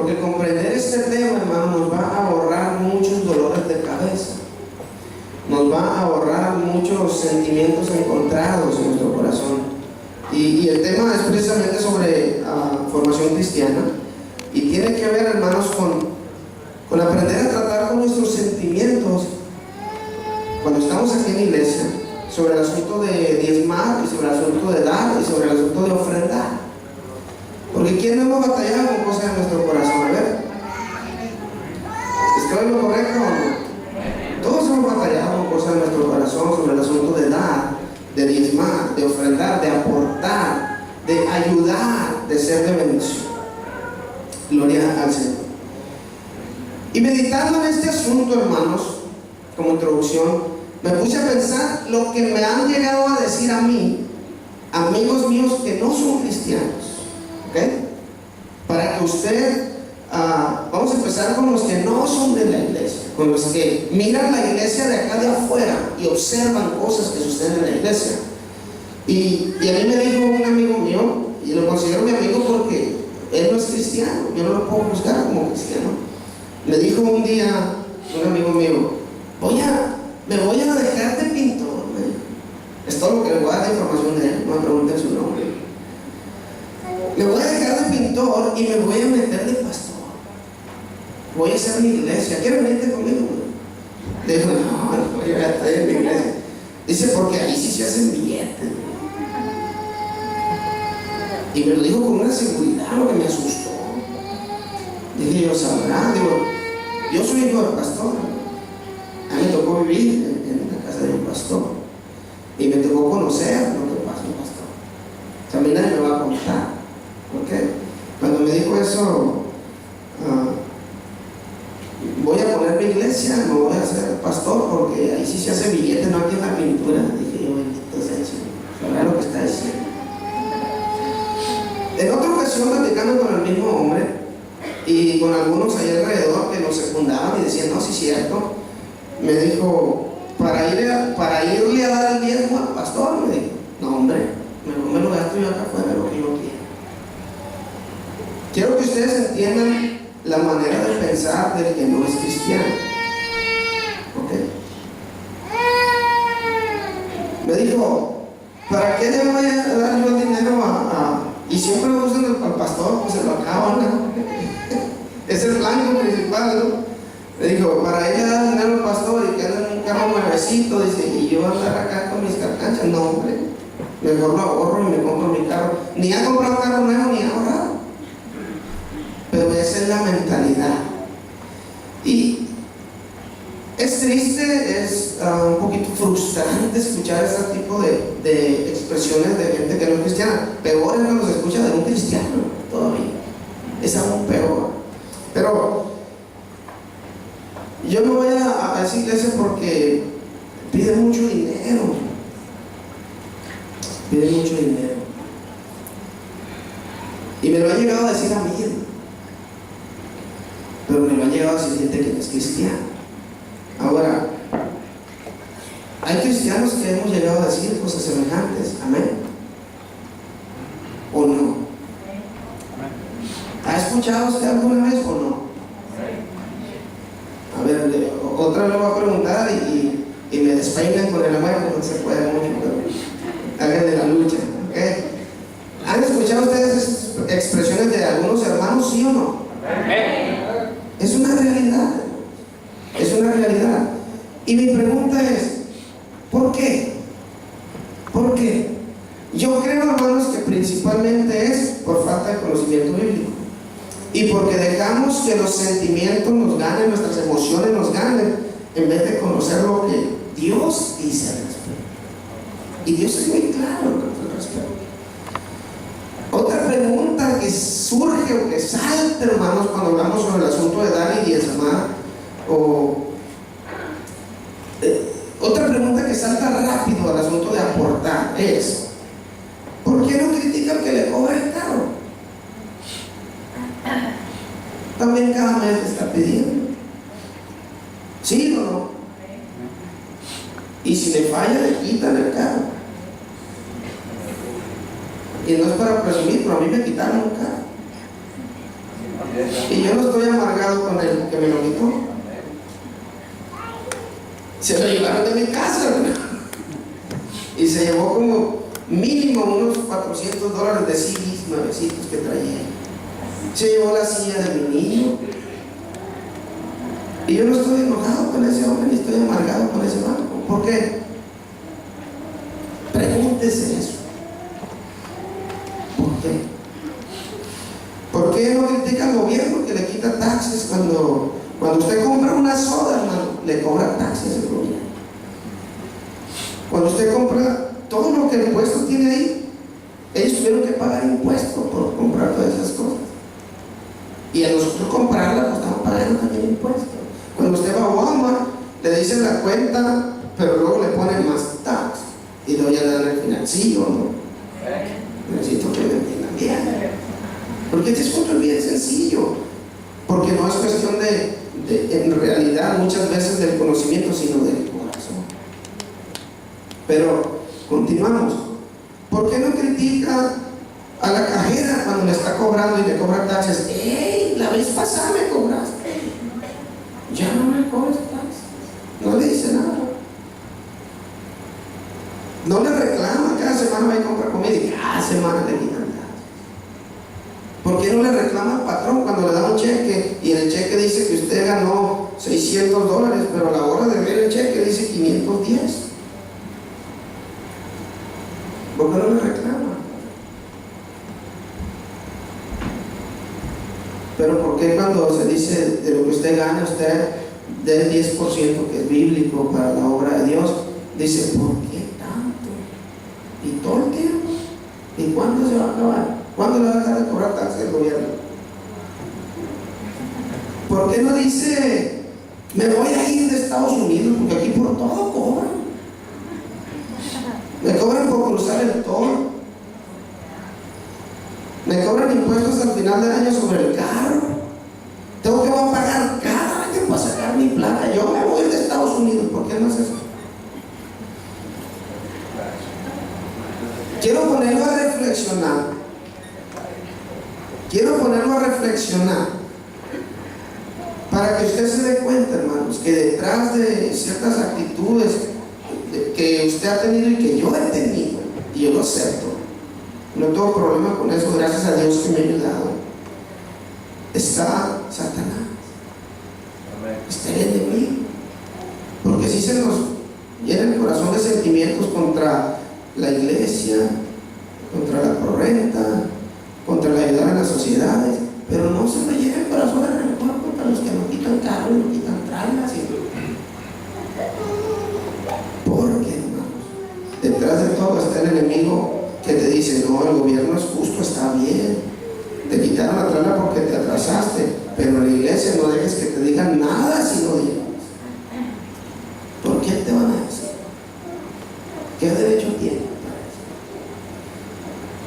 Porque comprender este tema, hermano, nos va a ahorrar muchos dolores de cabeza. Nos va a ahorrar muchos sentimientos encontrados en nuestro corazón. Y el tema es precisamente sobre formación cristiana. Y tiene que ver, hermanos, con aprender a tratar con nuestros sentimientos cuando estamos aquí en la iglesia, sobre el asunto de diezmar, y sobre el asunto de dar, y sobre el asunto de ofrendar. Porque ¿quién no hemos batallado con cosas en nuestro corazón? A ver, ¿estoy en lo correcto o no? Todos hemos batallado con cosas en nuestro corazón sobre el asunto de dar, de diezmar, de ofrendar, de aportar, de ayudar, de ser de bendición. Gloria al Señor. Y meditando en este asunto, hermanos, como introducción, me puse a pensar lo que me han llegado a decir a mí, amigos míos que no son cristianos. ¿Ok? Para que usted, vamos a empezar con los que no son de la iglesia, con los que miran la iglesia de acá de afuera y observan cosas que suceden en la iglesia. Y a mí me dijo un amigo mío, y lo considero mi amigo porque él no es cristiano, yo no lo puedo juzgar como cristiano. Me dijo un día un amigo mío, me voy a dejar de pintor. Es todo lo que le voy a dar de información de él, no me pregunten su nombre. Me voy a dejar de pintor y me voy a meter de pastor. Voy a hacer mi iglesia. ¿Quieres venirte conmigo? Le digo, no, yo ya estoy en mi iglesia. Dice, porque ahí sí se hacen billetes. Y me lo dijo con una seguridad, lo que me asustó. Dije, yo sabrá, digo, yo soy hijo del pastor. A mí me tocó vivir en la casa de un pastor. Y me tocó conocer lo que pasa un pastor. O sea, a mí nadie me va a contar. ¿Por qué? Cuando me dijo eso, voy a poner mi iglesia, me voy a hacer pastor, porque ahí sí se hace billete, no aquí en la pintura. Dije yo, bendito sea el Señor, sabrá lo que está diciendo. En otra ocasión, platicando con el mismo hombre y con algunos ahí alrededor que nos secundaban y decían, no, sí es cierto, me dijo, para irle a dar el diezmo al pastor, me dijo, no, hombre, me lo gasto yo acá afuera, lo que yo quiero. Quiero que ustedes entiendan la manera de pensar del que no es cristiano. ¿Ok? Me dijo, ¿para qué le voy a dar yo el dinero y siempre lo usan al pastor? Pues se lo acaban, ¿no? Es el blanco principal, ¿no? Me dijo, para ir a dar dinero al pastor y que anda en un carro nuevecito, dice, y yo andar acá con mis carcanchas, no, hombre, mejor lo ahorro y me compro mi carro. Ni ha comprado carro nuevo ni ha ahorrado. Pero esa es la mentalidad. Y es triste, es un poquito frustrante escuchar ese tipo de expresiones de gente que no es cristiana. Peor es cuando se escucha de un cristiano todavía. Es aún peor. Pero yo no voy a esa iglesia porque pide mucho dinero. Pide mucho dinero. Y me lo ha llegado a decir a mí. Pero me lo ha llegado a decir gente que no es cristiana. Ahora, hay cristianos que hemos llegado a decir cosas semejantes. Amén. ¿O no? ¿Ha escuchado usted alguna vez o no? A ver, otra vez lo voy a preguntar y me despeinan con el amor, no se puede mucho, pero hagan de la lucha. ¿Okay? ¿Han escuchado ustedes expresiones de algunos hermanos, sí o no? Es una realidad. Es una realidad. Y mi pregunta es, ¿por qué? ¿Por qué? Yo creo, hermanos, que principalmente es por falta de conocimiento bíblico. Y porque dejamos que los sentimientos nos ganen, nuestras emociones nos ganen, en vez de conocer lo que Dios dice al respecto. Y Dios es muy claro al respecto. Otra pregunta que surge o que salta, hermanos, cuando hablamos sobre el asunto de dar y diezmar, otra pregunta que salta rápido al asunto de aportar es: ¿por qué no critican que le cobra el carro? También cada mes te está pidiendo. ¿Sí o no? Y si le falla, le quitan el carro. Y no es para presumir, pero a mí me quitaron un carro. Y yo no estoy amargado con el que me lo quitó. Se lo llevaron de mi casa, hermano. Y se llevó como mínimo unos $400 de CDs nuevecitos que traía. Se llevó la silla de mi niño. Y yo no estoy enojado con ese hombre ni estoy amargado con ese banco. ¿Por qué? Pregúntese eso. ¿Por qué? ¿Por qué no critica al gobierno que le quita taxes cuando usted compra una soda, hermano? Le cobra taxes el gobierno. Cuando usted compra todo lo que el impuesto tiene ahí, ellos tuvieron que pagar impuestos por comprar todas esas cosas. Y a nosotros comprarlas, pues estamos pagando también impuestos. Cuando usted va a Walmart, le dicen la cuenta, pero luego le ponen más tax. Y luego ya le dan el financiero, ¿no? Necesito que me entiendan bien. Porque este asunto es bien sencillo. Porque no es cuestión en realidad, muchas veces del conocimiento, sino del corazón. Pero continuamos. ¿Por qué no critica a la cajera cuando le está cobrando y le cobra taxes? ¡Ey! La vez pasada me cobraste. Ya no me cobras taxes. No le dice nada. No le reclama. Cada semana va a comprar comida y cada semana le quitan taxes. ¿Por qué no le reclama al patrón cuando le da un cheque y en el cheque dice que usted ganó $600, pero a la hora de ver el cheque dice 510? ¿Por qué no le reclama? Pero ¿por qué cuando se dice de lo que usted gana, usted dé el 10% que es bíblico para la obra de Dios? Dice, ¿por qué tanto? ¿Y todo el tiempo? ¿Y cuándo se va a acabar? ¿Cuándo le va a dejar de cobrar taxes el gobierno? ¿Por qué no dice, me voy a ir de Estados Unidos? Porque aquí por todo cobran. Me cobran por cruzar el toro. Me cobran impuestos al final del año sobre el carro. Tengo que pagar cada año para sacar mi plata. Yo me voy de Estados Unidos. ¿Por qué no es eso? Quiero ponerlo a reflexionar. Para que usted se dé cuenta, hermanos, que detrás de ciertas actitudes que usted ha tenido y que yo he tenido, y yo lo acepto, no tengo problema con eso, gracias a Dios que me ha ayudado, está Satanás. Está el enemigo. Porque si se nos llena el corazón de sentimientos contra la iglesia, contra la correnta, contra la ayuda a las sociedades, pero no se me llena el corazón de rencor contra los que nos quitan carros y nos quitan trailas. Porque, hermanos, detrás de todo está el enemigo que te dice, no, el gobierno es justo, está bien, te quitaron la trala porque te atrasaste, pero en la iglesia no dejes que te digan nada si no digas. ¿Por qué te van a decir? ¿Qué derecho tienes para eso?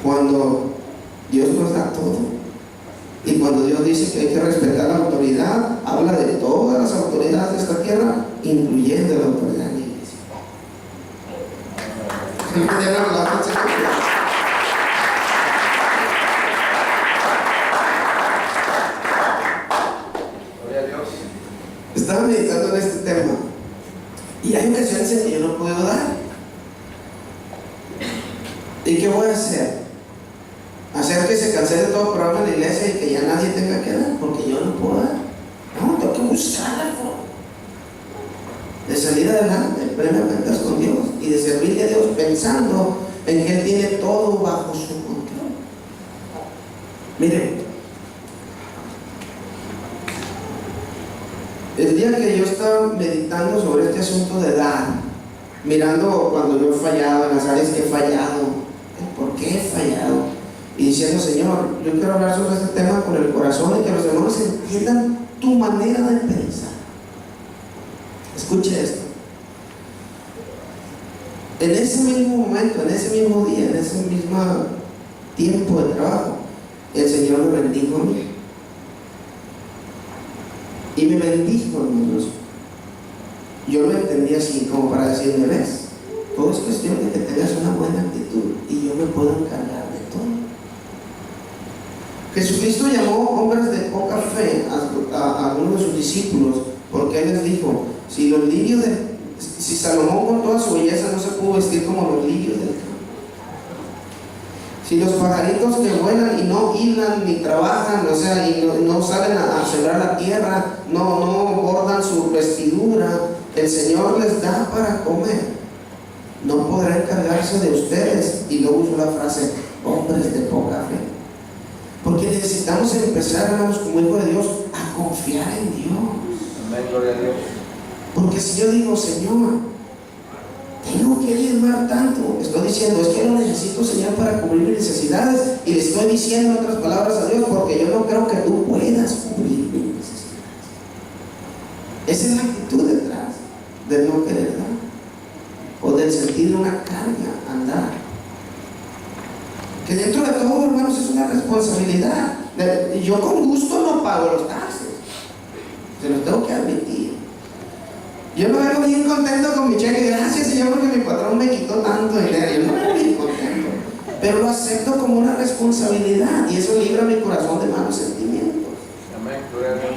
Cuando Dios nos da todo, y cuando Dios dice que hay que respetar la autoridad, habla de todas las autoridades de esta tierra, incluyendo la autoridad de la iglesia. Gloria a Dios. Estaba meditando en este tema y hay ocasiones en que yo no puedo dar. ¿Y qué voy a hacer? Hacer que se cancele todo el programa en la iglesia y que ya nadie tenga que dar, porque yo no puedo dar. No, tengo que buscar la forma de salir adelante, plenamente con Dios y de servirle a Dios pensando en que Él tiene todo bajo su control. Miren, el día que yo estaba meditando sobre este asunto de dar, mirando cuando yo he fallado, en las áreas que he fallado, ¿por qué he fallado? Y diciendo, Señor, yo quiero hablar sobre este tema con el corazón y que los hermanos entiendan tu manera de pensar. Escuche esto. En ese mismo momento, en ese mismo día, en ese mismo tiempo de trabajo, el Señor me bendijo a mí. Y me bendijo, hermanos. Yo lo entendí así, como para decirme, ves, todo es cuestión de que tengas una buena actitud y yo me puedo encargar de todo. Jesucristo llamó hombres de poca fe a algunos de sus discípulos, porque Él les dijo, si Salomón con toda su belleza no se pudo vestir como los lirios del campo, si los pajaritos que vuelan y no hilan ni trabajan, o sea, y no salen a sembrar la tierra, no bordan su vestidura, el Señor les da para comer, no podrá encargarse de ustedes. Y luego uso la frase, hombres de poca fe. Porque necesitamos empezar, hermanos, como hijos de Dios, a confiar en Dios. Amén, gloria a Dios. Porque si yo digo, Señor, tengo que diezmar tanto, estoy diciendo, es que lo necesito, Señor, para cubrir mis necesidades, y le estoy diciendo en otras palabras a Dios, porque yo no creo que tú puedas cubrir mis necesidades. Esa es la actitud detrás del no querer dar, o del sentir una carga andar, que dentro de todo, hermanos, es una responsabilidad. Yo con gusto no pago los taxes, se los tengo que admitir. Yo me veo bien contento con mi cheque, gracias Señor porque mi patrón me quitó tanto dinero. Yo no me veo bien contento, pero lo acepto como una responsabilidad, y eso libra mi corazón de malos sentimientos. Amén, gloria a Dios.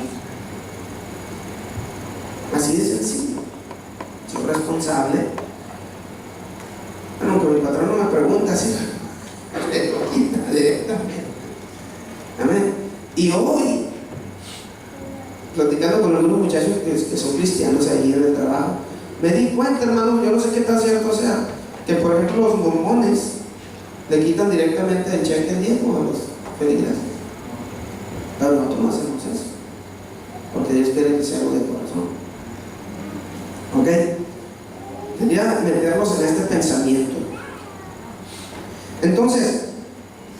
Así de sencillo. Soy responsable. Bueno, aunque mi patrón no me pregunta, así me lo quita directamente. Amén. Y hoy, platicando con algunos muchachos que son cristianos allí en el trabajo, me di cuenta, hermano, yo no sé qué tan cierto sea, que por ejemplo los mormones le quitan directamente el cheque el diezmo a los feligreses. Pero nosotros no hacemos eso, porque Dios quiere que sea algo de corazón. ¿Ok? Quería meterlos en este pensamiento. Entonces,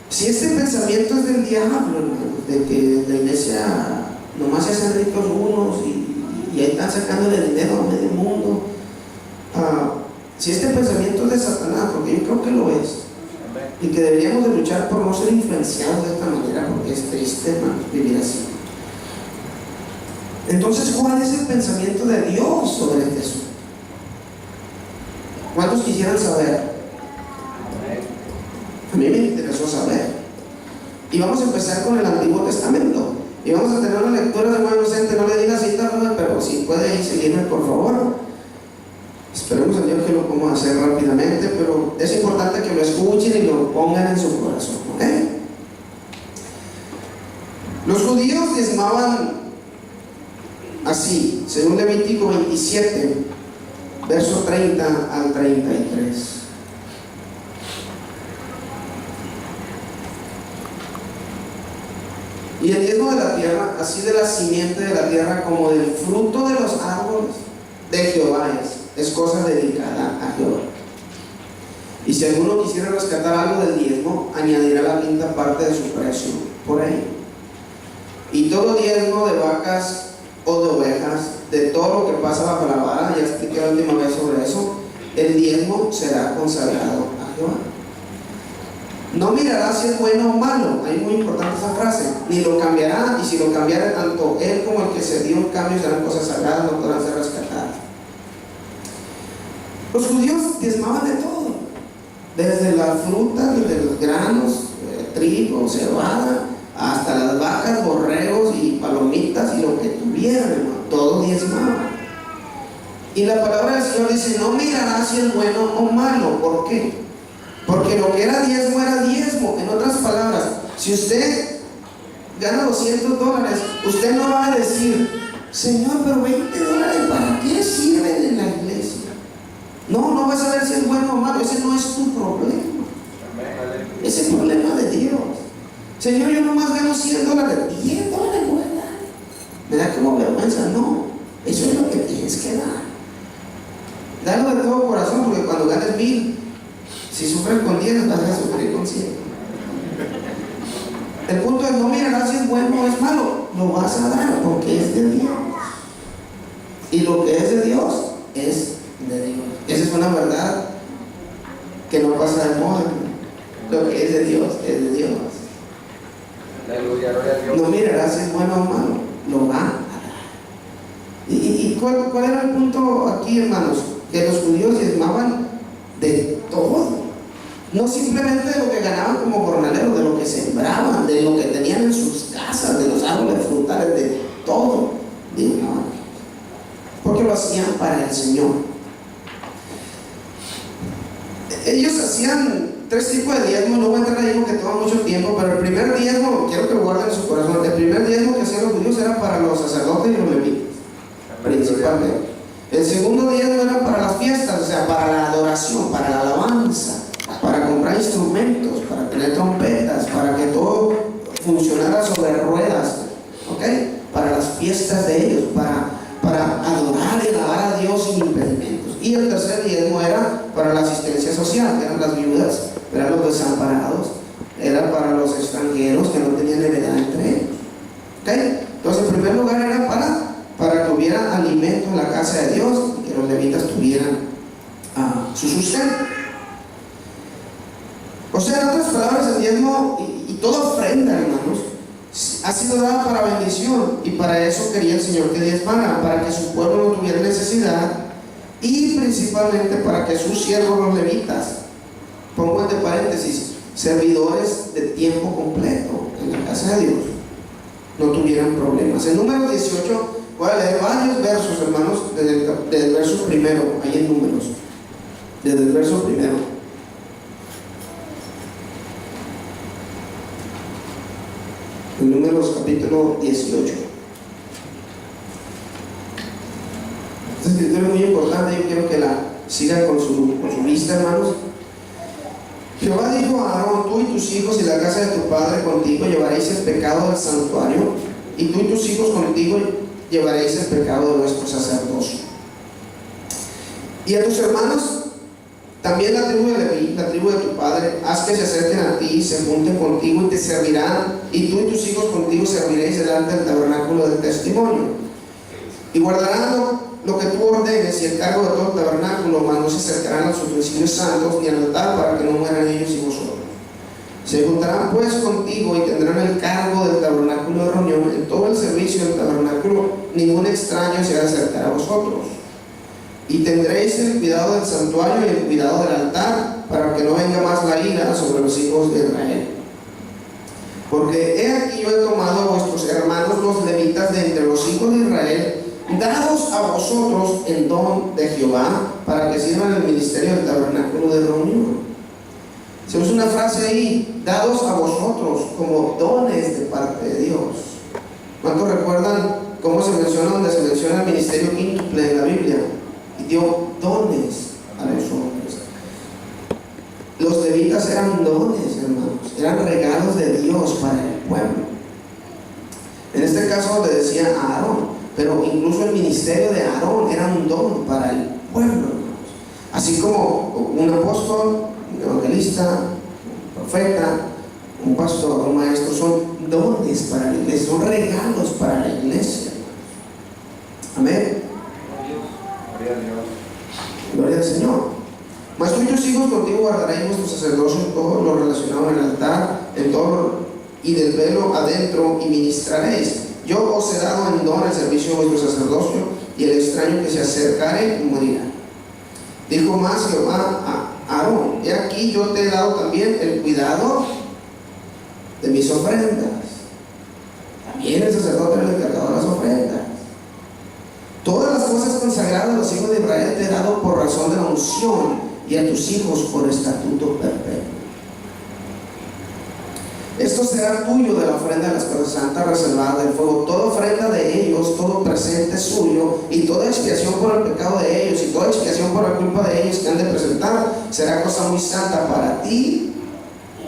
si este pensamiento es del diablo, hermano, de que la iglesia nomás se hacen ricos unos y ahí están sacándole dinero a medio mundo, si este pensamiento es de Satanás, porque yo creo que lo es, y que deberíamos de luchar por no ser influenciados de esta manera, porque es triste, hermano, vivir así. Entonces, ¿cuál es el pensamiento de Dios sobre este asunto? ¿Cuántos quisieran saber? A mí me interesó saber. Y vamos a empezar con el Antiguo Testamento. Y vamos a tener una lectura de muy inocente. No le diga cita, pero si puede seguirme, por favor. Esperemos a Dios que lo podamos hacer rápidamente, pero es importante que lo escuchen y lo pongan en su corazón. ¿Ok? Los judíos diezmaban así, según Levítico 27, verso 30 al 33. Y el diezmo de la tierra, así de la simiente de la tierra como del fruto de los árboles de Jehová es cosa dedicada a Jehová. Y si alguno quisiera rescatar algo del diezmo, añadirá la quinta parte de su precio por ahí. Y todo diezmo de vacas o de ovejas, de todo lo que pasa bajo la vara, ya expliqué la última vez sobre eso, el diezmo será consagrado a Jehová. No mirará si es bueno o malo, ahí muy importante esa frase, ni lo cambiará, y si lo cambiara tanto él como el que se dio un cambio serán cosas sagradas, no podrán ser rescatadas. Los judíos diezmaban de todo, desde la fruta, desde los granos, trigo, cebada, hasta las vacas, borregos y palomitas y lo que tuvieran, hermano, todo diezmaban. Y la palabra del Señor dice, no mirará si es bueno o malo. ¿Por qué? Porque lo que era diezmo. En otras palabras, si usted gana $200, usted no va a decir, Señor, pero $20, ¿para qué sirven en la iglesia? No vas a ver si es bueno o malo. Ese no es tu problema. Ese es el problema de Dios. Señor, yo nomás gano $100. $10, ¿verdad? Me da como vergüenza. No, eso es lo que tienes que dar. Dalo de todo corazón, porque cuando ganes 1000, si sufres con 10, vas a sufrir con 100. El punto es, no mirarás si es bueno o es malo, lo vas a dar porque es de Dios. Y lo que es de Dios, es de Dios. Esa es una verdad que no pasa de moda. Lo que es de Dios, es de Dios. Aleluya, gloria a Dios. No mirarás si es bueno o malo, lo va a dar. ¿Y cuál era el punto aquí, hermanos? Que los judíos diezmaban de todo. No simplemente de lo que ganaban como jornaleros, de lo que sembraban, de lo que tenían en tres tipos de diezmo, no voy a entrar ahí porque toma mucho tiempo, pero el primer diezmo, quiero que lo guarden en su corazón, el primer diezmo que hacían los judíos era para los sacerdotes y los levitas, principalmente. El segundo diezmo era para las fiestas, o sea, para la adoración, para la alabanza, para comprar instrumentos, para tener trompetas, para que todo funcionara sobre ruedas, ¿ok? Para las fiestas de ellos, para adorar y alabar a Dios sin impedimentos. Y el tercer diezmo era para la asistencia social, que eran las viudas, eran los desamparados, era para los extranjeros que no tenían heredad entre ellos, ¿ok? Entonces, en primer lugar era para que hubiera alimento en la casa de Dios y que los levitas tuvieran su sustento. O sea, en otras palabras, el diezmo y toda ofrenda, hermanos, ha sido dada para bendición, y para eso quería el Señor que diezmara, para que su pueblo no tuviera necesidad, y principalmente para que sus siervos los levitas, pongo entre paréntesis, servidores de tiempo completo en la casa de Dios, no tuvieran problemas. En Números 18 voy a leer varios versos, hermanos, desde el verso primero, ahí en Números, desde el verso primero. En Números capítulo 18. Esta escritura es muy importante, yo quiero que la sigan con su vista, hermanos. Jehová dijo a Aarón: tú y tus hijos y la casa de tu padre contigo llevaréis el pecado del santuario, y tú y tus hijos contigo llevaréis el pecado de nuestro sacerdocio. Y a tus hermanos, también la tribu de Leví, la tribu de tu padre, haz que se acerquen a ti, se junten contigo y te servirán, y tú y tus hijos contigo serviréis delante del tabernáculo del testimonio. Y guardarán lo que tú ordenes y el cargo de todo el tabernáculo, mas no se acercarán a los utensilios santos ni al altar, para que no mueran ellos y vosotros. Se juntarán pues contigo y tendrán el cargo del tabernáculo de reunión. En todo el servicio del tabernáculo ningún extraño se va a acercar a vosotros. Y tendréis el cuidado del santuario y el cuidado del altar, para que no venga más la ira sobre los hijos de Israel. Porque he aquí yo he tomado a vuestros hermanos los levitas de entre los hijos de Israel, dados a vosotros en don de Jehová, para que sirvan el ministerio del tabernáculo de reunión. Se usa una frase ahí: dados a vosotros, como dones de parte de Dios. ¿Cuántos recuerdan cómo se menciona, donde se menciona el ministerio quíntuple en la Biblia? Y dio dones a los hombres. Los levitas eran dones, hermanos, eran regalos de Dios para el pueblo. En este caso le decía a Aarón, pero incluso el ministerio de Aarón era un don para el pueblo, hermanos. Así como un apóstol, un evangelista, un profeta, un pastor, un maestro, son dones para la iglesia, son regalos para la iglesia. Amén. Gloria al Señor. Mas tú y tus hijos contigo guardaréis vuestro sacerdocio en todo lo relacionado al altar, en todo y del velo adentro, y ministraréis. Yo os he dado en don el servicio de vuestro sacerdocio, y el extraño que se acercare morirá. Dijo más Jehová a Aarón: he aquí yo te he dado también el cuidado de mis ofrendas. También el sacerdote era el encargado de las ofrendas. Todas las cosas consagradas a los hijos de Israel te he dado por razón de la unción, y a tus hijos por estatuto perpetuo. Esto será tuyo de la ofrenda de las cosas santas reservadas del fuego. Toda ofrenda de ellos, todo presente suyo, y toda expiación por el pecado de ellos, y toda expiación por la culpa de ellos que han de presentar, será cosa muy santa para ti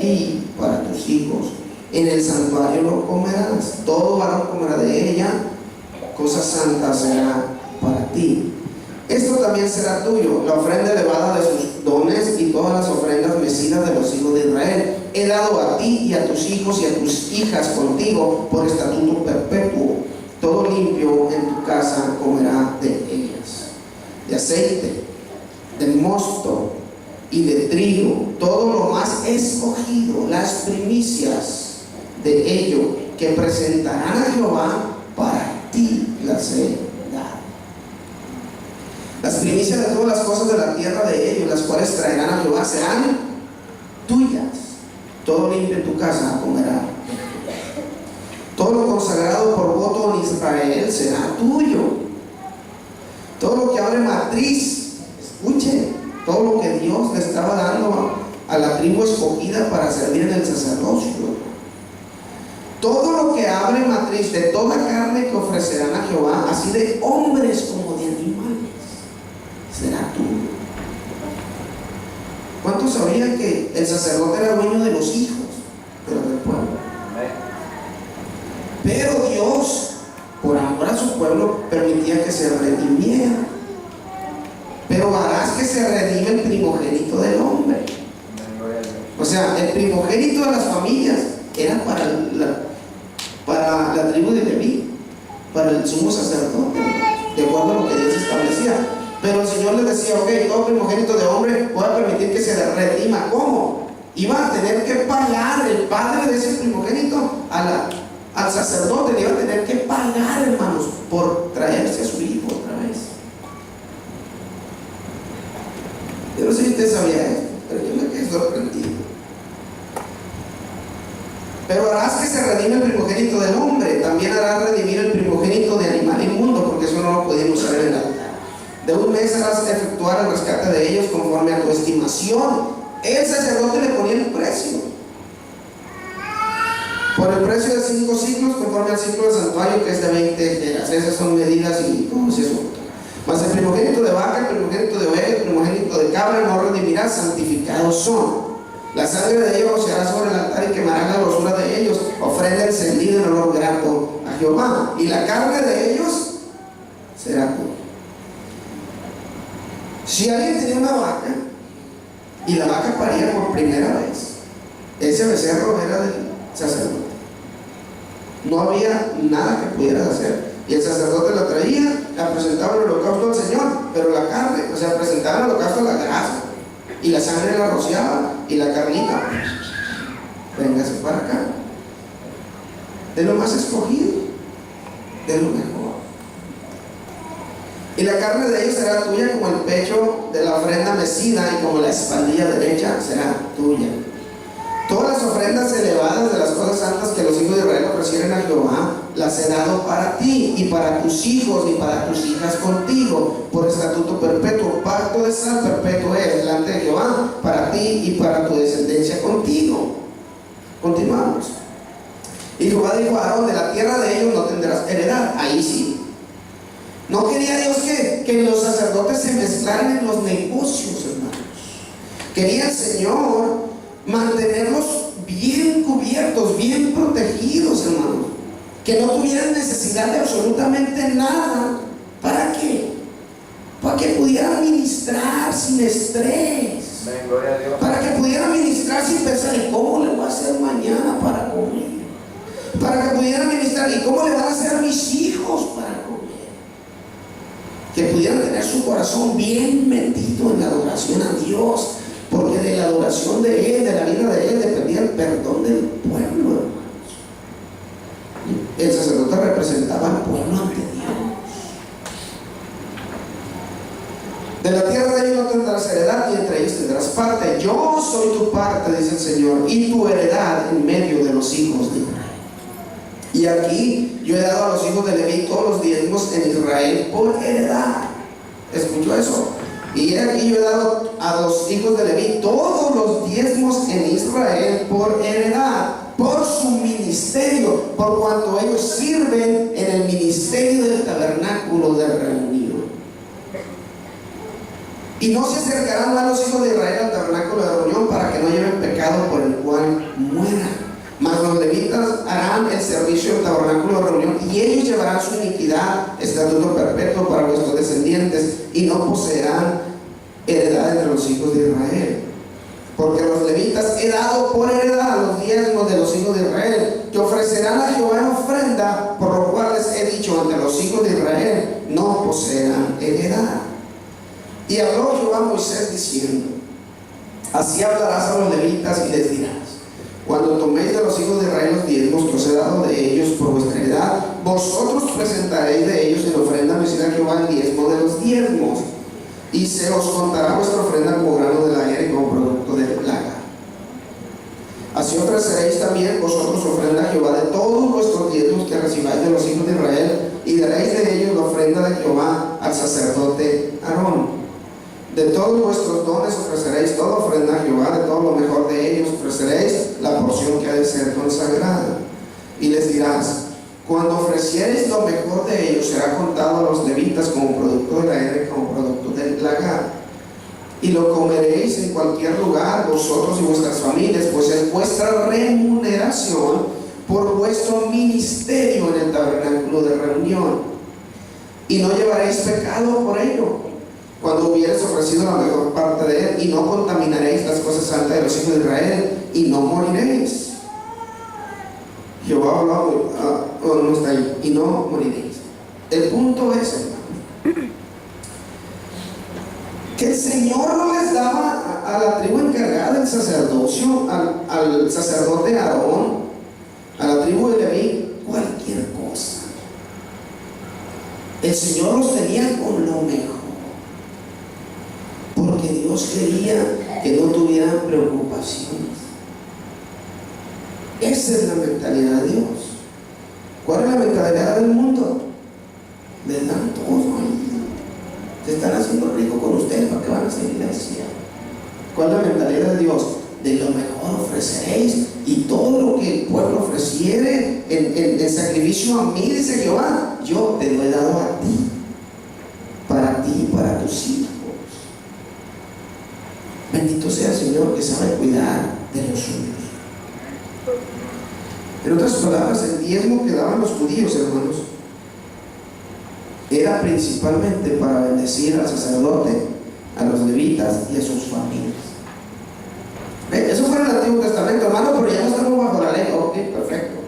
y para tus hijos. En el santuario lo comerás. Todo varón comerá de ella. Cosa santa será para ti. Esto también será tuyo: la ofrenda elevada de sus dones y todas las ofrendas mecidas de los hijos de Israel. He dado a ti y a tus hijos y a tus hijas contigo por estatuto perpetuo. Todo limpio en tu casa comerá de ellas. De aceite, de mosto y de trigo, todo lo más escogido, las primicias de ello, que presentarán a Jehová, para ti las he dado. Las primicias de todas las cosas de la tierra de ellos, las cuales traerán a Jehová, serán tuyas. Todo limpio en tu casa comerá. Todo lo consagrado por voto en Israel será tuyo. Todo lo que abre matriz, escuche, todo lo que Dios le estaba dando a la tribu escogida para servir en el sacerdocio. Todo lo que abre matriz de toda carne que ofrecerán a Jehová, así de hombres como de animales, será tuyo. ¿Cuántos sabían que el sacerdote era dueño de los hijos, pero del pueblo? Pero Dios, por amor a su pueblo, permitía que se redimiera. Pero harás que se redime el primogénito del hombre. O sea, el primogénito de las familias era para la tribu de Leví, para el sumo sacerdote, de acuerdo a lo que Dios establecía. Pero el Señor les decía: ok, todo primogénito de hombre voy a permitir que se redima. ¿Cómo? Iba a tener que pagar el padre de ese primogénito al sacerdote, le iba a tener que pagar, hermanos, por traerse a su hijo otra vez. Yo no sé si usted sabía esto, pero yo me quedé sorprendido. Pero harás que se redime el primogénito del hombre, también harás redimir el primogénito de animal inmundo, porque eso no lo podían usar en el altar. De un mes harás efectuar el rescate de ellos conforme a tu estimación. El sacerdote le ponía el precio. Por el precio de 5 ciclos, conforme al ciclo del santuario, que es de 20 esteras. Esas son medidas y todo ese asunto. Mas el primogénito de vaca, el primogénito de oveja, el primogénito de cabra no redimirás, santificados son. La sangre de ellos rociará sobre el altar y quemará la grosura de ellos, ofrenda encendida en olor grato a Jehová. Y la carne de ellos será tuya. Si alguien tenía una vaca y la vaca paría por primera vez, ese becerro era del sacerdote. No había nada que pudieras hacer. Y el sacerdote la traía, la presentaba en el holocausto al Señor, pero la carne, o sea, presentaba en el holocausto la grasa, y la sangre la rociaba, y la carnita, véngase para acá, de lo más escogido, de lo mejor. Y la carne de ellos será tuya como el pecho de la ofrenda mecida, y como la espaldilla derecha será tuya. Todas las ofrendas elevadas de las cosas santas que los hijos de Israel ofrecieron a Jehová, las he dado para ti y para tus hijos y para tus hijas contigo, por estatuto perpetuo. Pacto de sal perpetuo es delante de Jehová, para ti y para tu descendencia contigo. Continuamos. Y Jehová dijo a Aarón: de la tierra de ellos no tendrás heredad. Ahí sí. No quería Dios que los sacerdotes se mezclaran en los negocios, hermanos. Quería el Señor mantenerlos bien cubiertos, bien protegidos, hermanos, que no tuvieran necesidad de absolutamente nada. ¿Para qué? Para que pudieran ministrar sin estrés. Amén, gloria a Dios. Para que pudieran ministrar sin pensar: ¿y cómo le voy a hacer mañana para comer? Para que pudieran ministrar: ¿y cómo le van a hacer a mis hijos para comer? Que pudieran tener su corazón bien metido en la adoración a Dios, porque de la adoración de Él, de la vida de Él, dependía el perdón del pueblo, hermanos. El sacerdote representaba al pueblo ante Dios. De la tierra de ellos no tendrás heredad, y entre ellos tendrás parte. Yo soy tu parte, dice el Señor, y tu heredad en medio de los hijos de Israel. Y aquí yo he dado a los hijos de Leví todos los diezmos en Israel por heredad. ¿Escuchó eso? Y aquí yo he dado a los hijos de Leví todos los diezmos en Israel por heredad, por su ministerio, por cuanto ellos sirven en el ministerio del tabernáculo de reunión. Y no se acercarán a los hijos de Israel al tabernáculo de reunión, para que no lleven pecado por el cual mueran. Mas los levitas harán el servicio del tabernáculo de reunión, y ellos llevarán su iniquidad, estatuto perpetuo para vuestros descendientes, y no poseerán heredad entre los hijos de Israel. Porque los levitas he dado por heredad los diezmos de los hijos de Israel, que ofrecerán a Jehová en ofrenda, por lo cual les he dicho ante los hijos de Israel: no poseerán heredad. Y habló Jehová a Moisés diciendo: así hablarás a los levitas y les dirás: cuando toméis de los hijos de Israel los diezmos que os he dado de ellos por vuestra heredad, vosotros presentaréis de ellos en ofrenda mecida a Jehová el diezmo de los diezmos, y se os contará vuestra ofrenda como grano de la era y como producto de plaga. Así ofreceréis también vosotros ofrenda a Jehová de todos vuestros diezmos que recibáis de los hijos de Israel, y daréis de ellos la ofrenda de Jehová al sacerdote Aarón. De todos vuestros dones ofreceréis toda ofrenda a Jehová, de todo lo mejor de ellos ofreceréis la porción que ha de ser consagrada. Y les dirás: cuando ofreciereis lo mejor de ellos, será contado a los levitas como producto de la era y como producto del lagar. Y lo comeréis en cualquier lugar, vosotros y vuestras familias, pues es vuestra remuneración por vuestro ministerio en el tabernáculo de reunión. Y no llevaréis pecado por ello, cuando hubieres ofrecido la mejor parte de él, y no contaminaréis las cosas santas de los hijos de Israel, y no moriréis. Jehová habló, no está ahí, y no moriréis. El punto es, hermano, que el Señor no les daba a la tribu encargada del sacerdocio, al sacerdote Aarón, a la tribu de Leví, cualquier cosa. El Señor los tenía con lo mejor, porque Dios quería que no tuvieran preocupaciones. Esa es la mentalidad de Dios. ¿Cuál es la mentalidad del mundo? Les dan todo ahí. Se están haciendo rico con ustedes, ¿para qué van a hacer iglesia? ¿Cuál es la mentalidad de Dios? De lo mejor ofreceréis, y todo lo que el pueblo ofreciere en sacrificio a mí, dice Jehová, yo te lo he dado a ti y para tus hijos. Bendito sea el Señor, que sabe cuidar de los suyos. En otras palabras, el diezmo que daban los judíos, hermanos, era principalmente para bendecir al sacerdote, a los levitas y a sus familias. Eso fue en el Antiguo Testamento, hermano, pero ya no estamos bajo la ley. Ok, perfecto.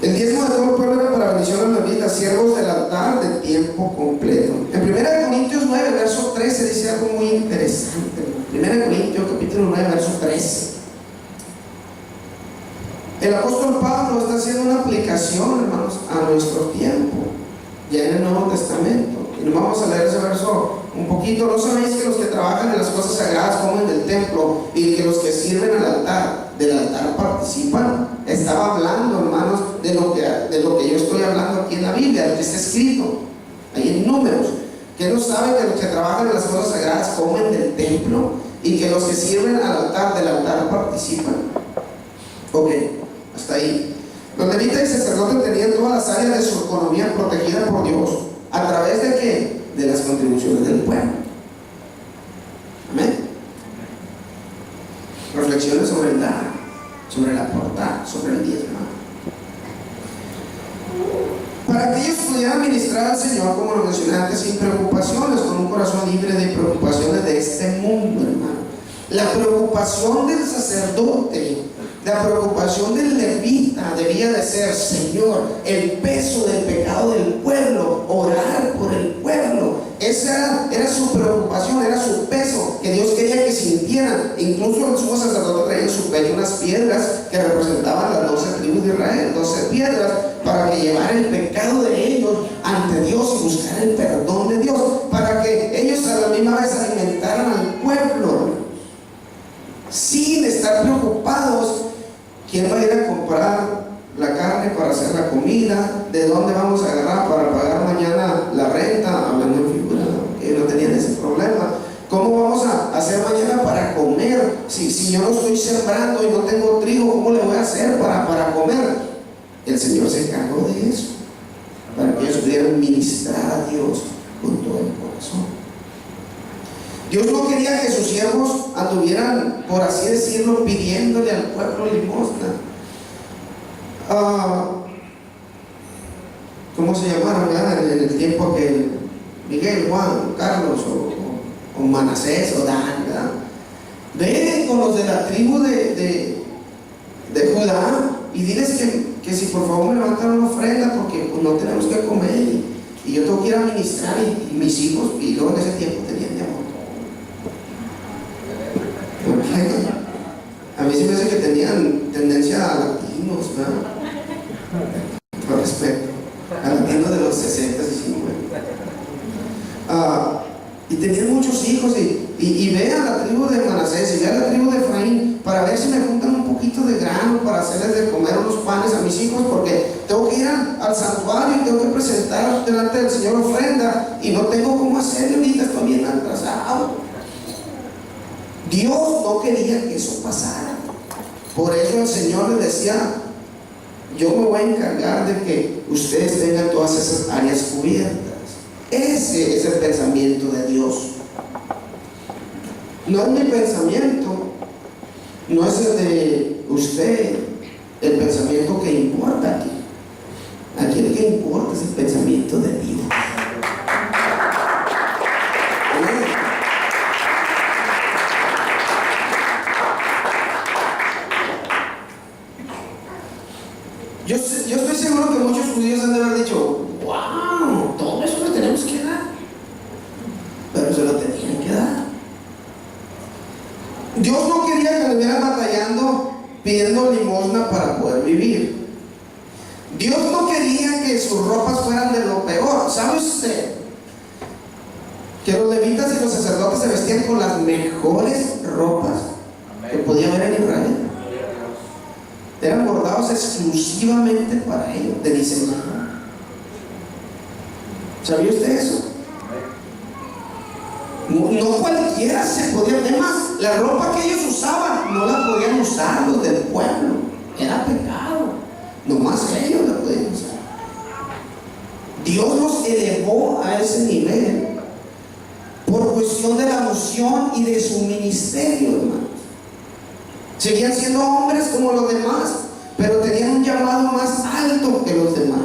El diezmo de todo el pueblo era para bendición a los levitas, siervos del altar de tiempo completo. En 1 Corintios 9, verso 13, dice algo muy interesante. 1 Corintios capítulo 9, verso 13. El apóstol Pablo está haciendo una aplicación, hermanos, a nuestro tiempo, ya en el Nuevo Testamento. Y nos vamos a leer ese verso un poquito. ¿No sabéis que los que trabajan en las cosas sagradas comen del templo, y que los que sirven del altar participan? Estaba hablando, hermanos, de lo que yo estoy hablando aquí en la Biblia, de lo que está escrito ahí en Números. ¿Que no saben que los que trabajan en las cosas sagradas comen del templo, y que los que sirven del altar participan? Ok, hasta ahí. Los levitas y sacerdotes tenían todas las áreas de su economía protegida por Dios. ¿A través de qué? De las contribuciones del pueblo. Amén. Reflexiones sobre el dar, sobre el aportar, sobre el diezmo. Para que ellos pudieran ministrar al Señor, como lo mencioné antes, sin preocupaciones, con un corazón libre de preocupaciones de este mundo, hermano. La preocupación del sacerdote, la preocupación del levita debía de ser: Señor, el peso del pecado del pueblo, orar por el pueblo. Esa era su preocupación, era su peso que Dios quería que sintieran. Incluso el sumo sacerdote traía en su pecho unas piedras que representaban las 12 tribus de Israel, 12 piedras, para que llevara el pecado de ellos ante Dios y buscar el perdón de Dios, para que ellos a la misma vez alimentaran al pueblo, sin estar preocupados. ¿Quién va a ir a comprar la carne para hacer la comida? ¿De dónde vamos a agarrar para pagar mañana la renta? Hablando en figura, ¿no? Que no tenían ese problema. ¿Cómo vamos a hacer mañana para comer? Si yo no estoy sembrando y no tengo trigo, ¿cómo le voy a hacer para comer? El Señor se encargó de eso, para que ellos pudieran ministrar a Dios con todo el corazón. Dios no quería que sus siervos anduvieran, por así decirlo, pidiéndole al pueblo limosna. ¿Cómo se llamaron en el tiempo que Miguel, Juan, Carlos o Manasés o Dan, ¿verdad? Ven con los de la tribu de Judá y diles que si por favor me levantan una ofrenda, porque pues, no tenemos que comer y yo tengo que ir a ministrar, y mis hijos, y luego en ese tiempo tenían de amor. A mí se me hace que tenían tendencia a latinos, ¿no? Por respeto, a latinos de los 60 y 50. Y tenían muchos hijos, y ve a la tribu de Manasés y ve a la tribu de Efraín, para ver si me juntan un poquito de grano para hacerles de comer unos panes a mis hijos porque tengo que ir al santuario y tengo que presentar delante del Señor ofrenda y no tengo cómo hacerlo ahorita, estoy bien atrasado. Dios no quería que eso pasara. Por eso el Señor le decía: yo me voy a encargar de que ustedes tengan todas esas áreas cubiertas. Ese es el pensamiento de Dios. No es mi pensamiento, no es el de usted, el pensamiento que importa aquí. Aquí el que importa es el pensamiento de Dios. Yo estoy seguro que muchos judíos han de haber dicho: wow, todo eso lo tenemos que dar. Pero se lo tenían que dar. Dios no quería que anduvieran batallando pidiendo limosna para poder vivir. Dios no quería que sus ropas fueran de lo peor. ¿Sabe usted que los levitas y los sacerdotes se vestían con las mejores ropas que podía haber en Israel? Eran bordados exclusivamente para ellos, de diseño. ¿Sabía usted eso? No cualquiera se podía. Además, la ropa que ellos usaban no la podían usar los del pueblo. Era pecado. Nomás ellos la podían usar. Dios los elevó a ese nivel por cuestión de la unción y de su ministerio, hermanos. Seguían siendo hombres como los demás, pero tenían un llamado más alto que los demás.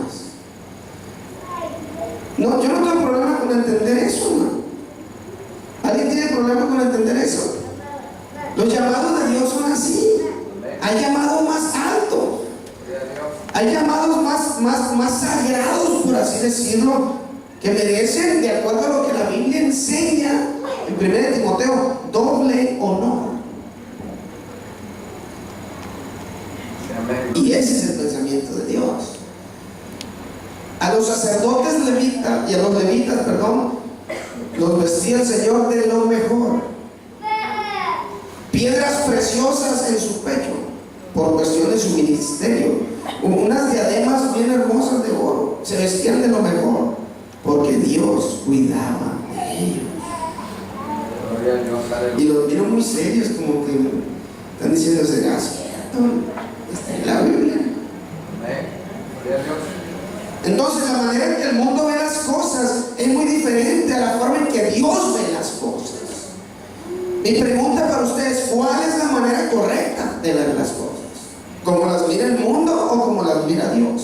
No, yo no tengo problema con entender eso, hermano. ¿Alguien tiene problema con entender eso? Los llamados de Dios son así. Hay llamados más altos. Hay llamados más sagrados, por así decirlo, que merecen, de acuerdo a lo que la Biblia enseña en 1 Timoteo, doble honor. Y ese es el pensamiento de Dios. A los sacerdotes levitas y a los levitas, los vestía el Señor de lo mejor. Piedras preciosas en su pecho, por cuestión de su ministerio. Unas diademas bien hermosas de oro. Se vestían de lo mejor, porque Dios cuidaba de ellos. Y los vieron muy serios, como que están diciendo: ¿será cierto? Está en la Biblia. Entonces, la manera en que el mundo ve las cosas es muy diferente a la forma en que Dios ve las cosas. Mi pregunta para ustedes: ¿cuál es la manera correcta de ver las cosas? ¿Como las mira el mundo o como las mira Dios?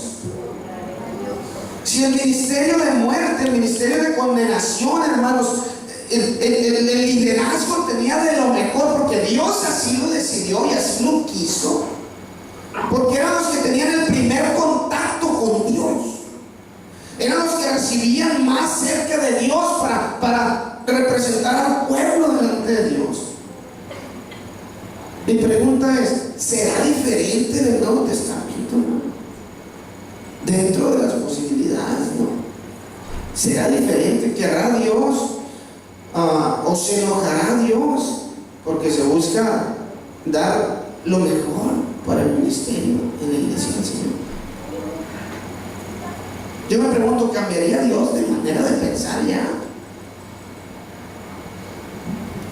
Si el ministerio de muerte, el ministerio de condenación, hermanos, el liderazgo tenía de lo mejor porque Dios así lo decidió y así lo quiso, porque eran los que tenían el primer contacto con Dios, eran los que recibían más cerca de Dios para representar al pueblo delante de Dios. Mi pregunta es: ¿será diferente del Nuevo Testamento, no? Dentro de las posibilidades, ¿no? ¿Será diferente? ¿Querrá Dios o se enojará Dios porque se busca dar lo mejor para el ministerio en la iglesia del Señor? Yo me pregunto: ¿cambiaría Dios de manera de pensar ya?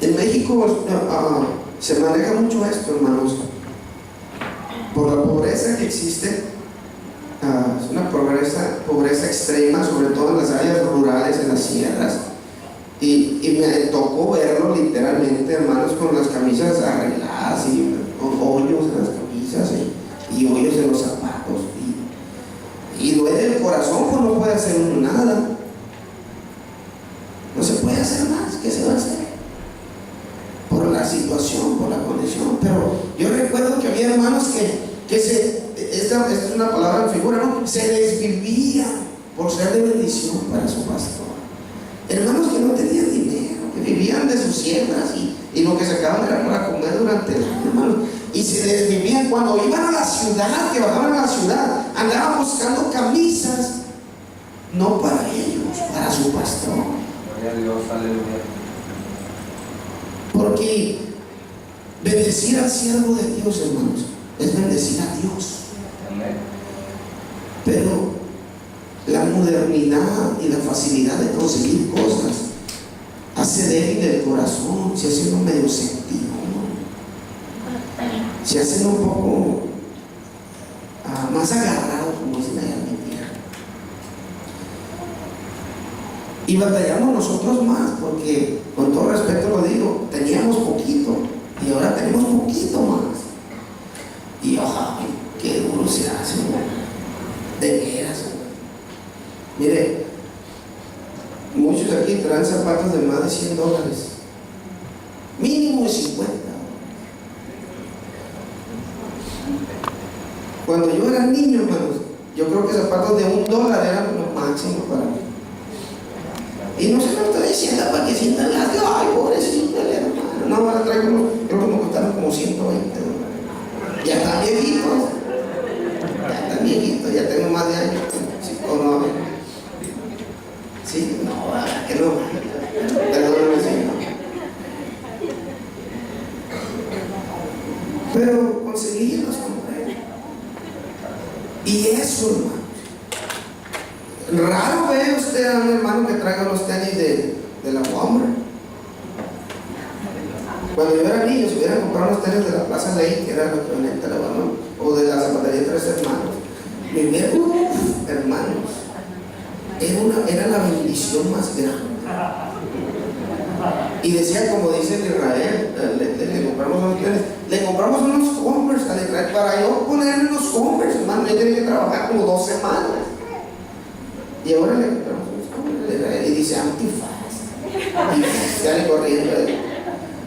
En México se maneja mucho esto, hermanos, por la pobreza que existe. Es una pobreza extrema, sobre todo en las áreas rurales, en las sierras. Y me tocó verlo literalmente, hermanos, con las camisas arregladas y con hoyos en las camisas y hoyos en los zapatos. Y duele el corazón, pues no puede hacer nada. No se puede hacer más. ¿Qué se va a hacer? Por la situación, por la condición. Pero yo recuerdo que había hermanos esta es una palabra en figura, ¿no? Se desvivían por ser de bendición para su pastor. Hermanos que no tenían dinero, que vivían de sus siembras y lo que sacaban era para comer durante el año, hermanos. Y se desvivían. Cuando iban a la ciudad, que bajaban a la ciudad, andaban buscando camisas, no para ellos, para su pastor. Gloria a Dios, aleluya. Porque bendecir al siervo de Dios, hermanos, es bendecir a Dios. y la facilidad de conseguir cosas hace débil el corazón, se hace uno medio sentido, ¿no? Se hace uno un poco más agarrado, como dicen allá en mi tierra. Y batallamos nosotros más, porque con todo respeto lo digo, teníamos poquito y ahora tenemos poquito más. Y ojalá, qué duro se hace, ¿no? De veras, ¿no? Mire, muchos aquí traen zapatos de más de $100, mínimo de 50. Cuando yo era niño, hermanos, yo creo que zapatos de $1 eran lo máximo para mí. Y no se lo estoy diciendo para que sientan las de, ay, pobrecito el hermano. No, ahora traigo unos, creo que me costaron como $120. Ya están viejitos. Ya están viejitos, ya tengo más de años. ¿Sí o no? Sí, no, que no. Perdóname, Señor. Pero conseguirlos, compré. Y eso, hermano. Raro ve usted a un hermano que traiga los tenis de la Walmart. Cuando yo era niño, si hubieran comprado los tenis de la Plaza Ley, que era la camioneta, o de la zapatería Tres Hermanos, me hubiera, hermanos, era la bendición más grande. Y decía, como dice en Israel, le compramos unos tenis, le compramos unos Converse al Israel, para yo ponerle los Converse, hermano, yo tenía que trabajar como 2 semanas. Y ahora le compramos unos Converse, y dice, antifaz. Y sale corriendo.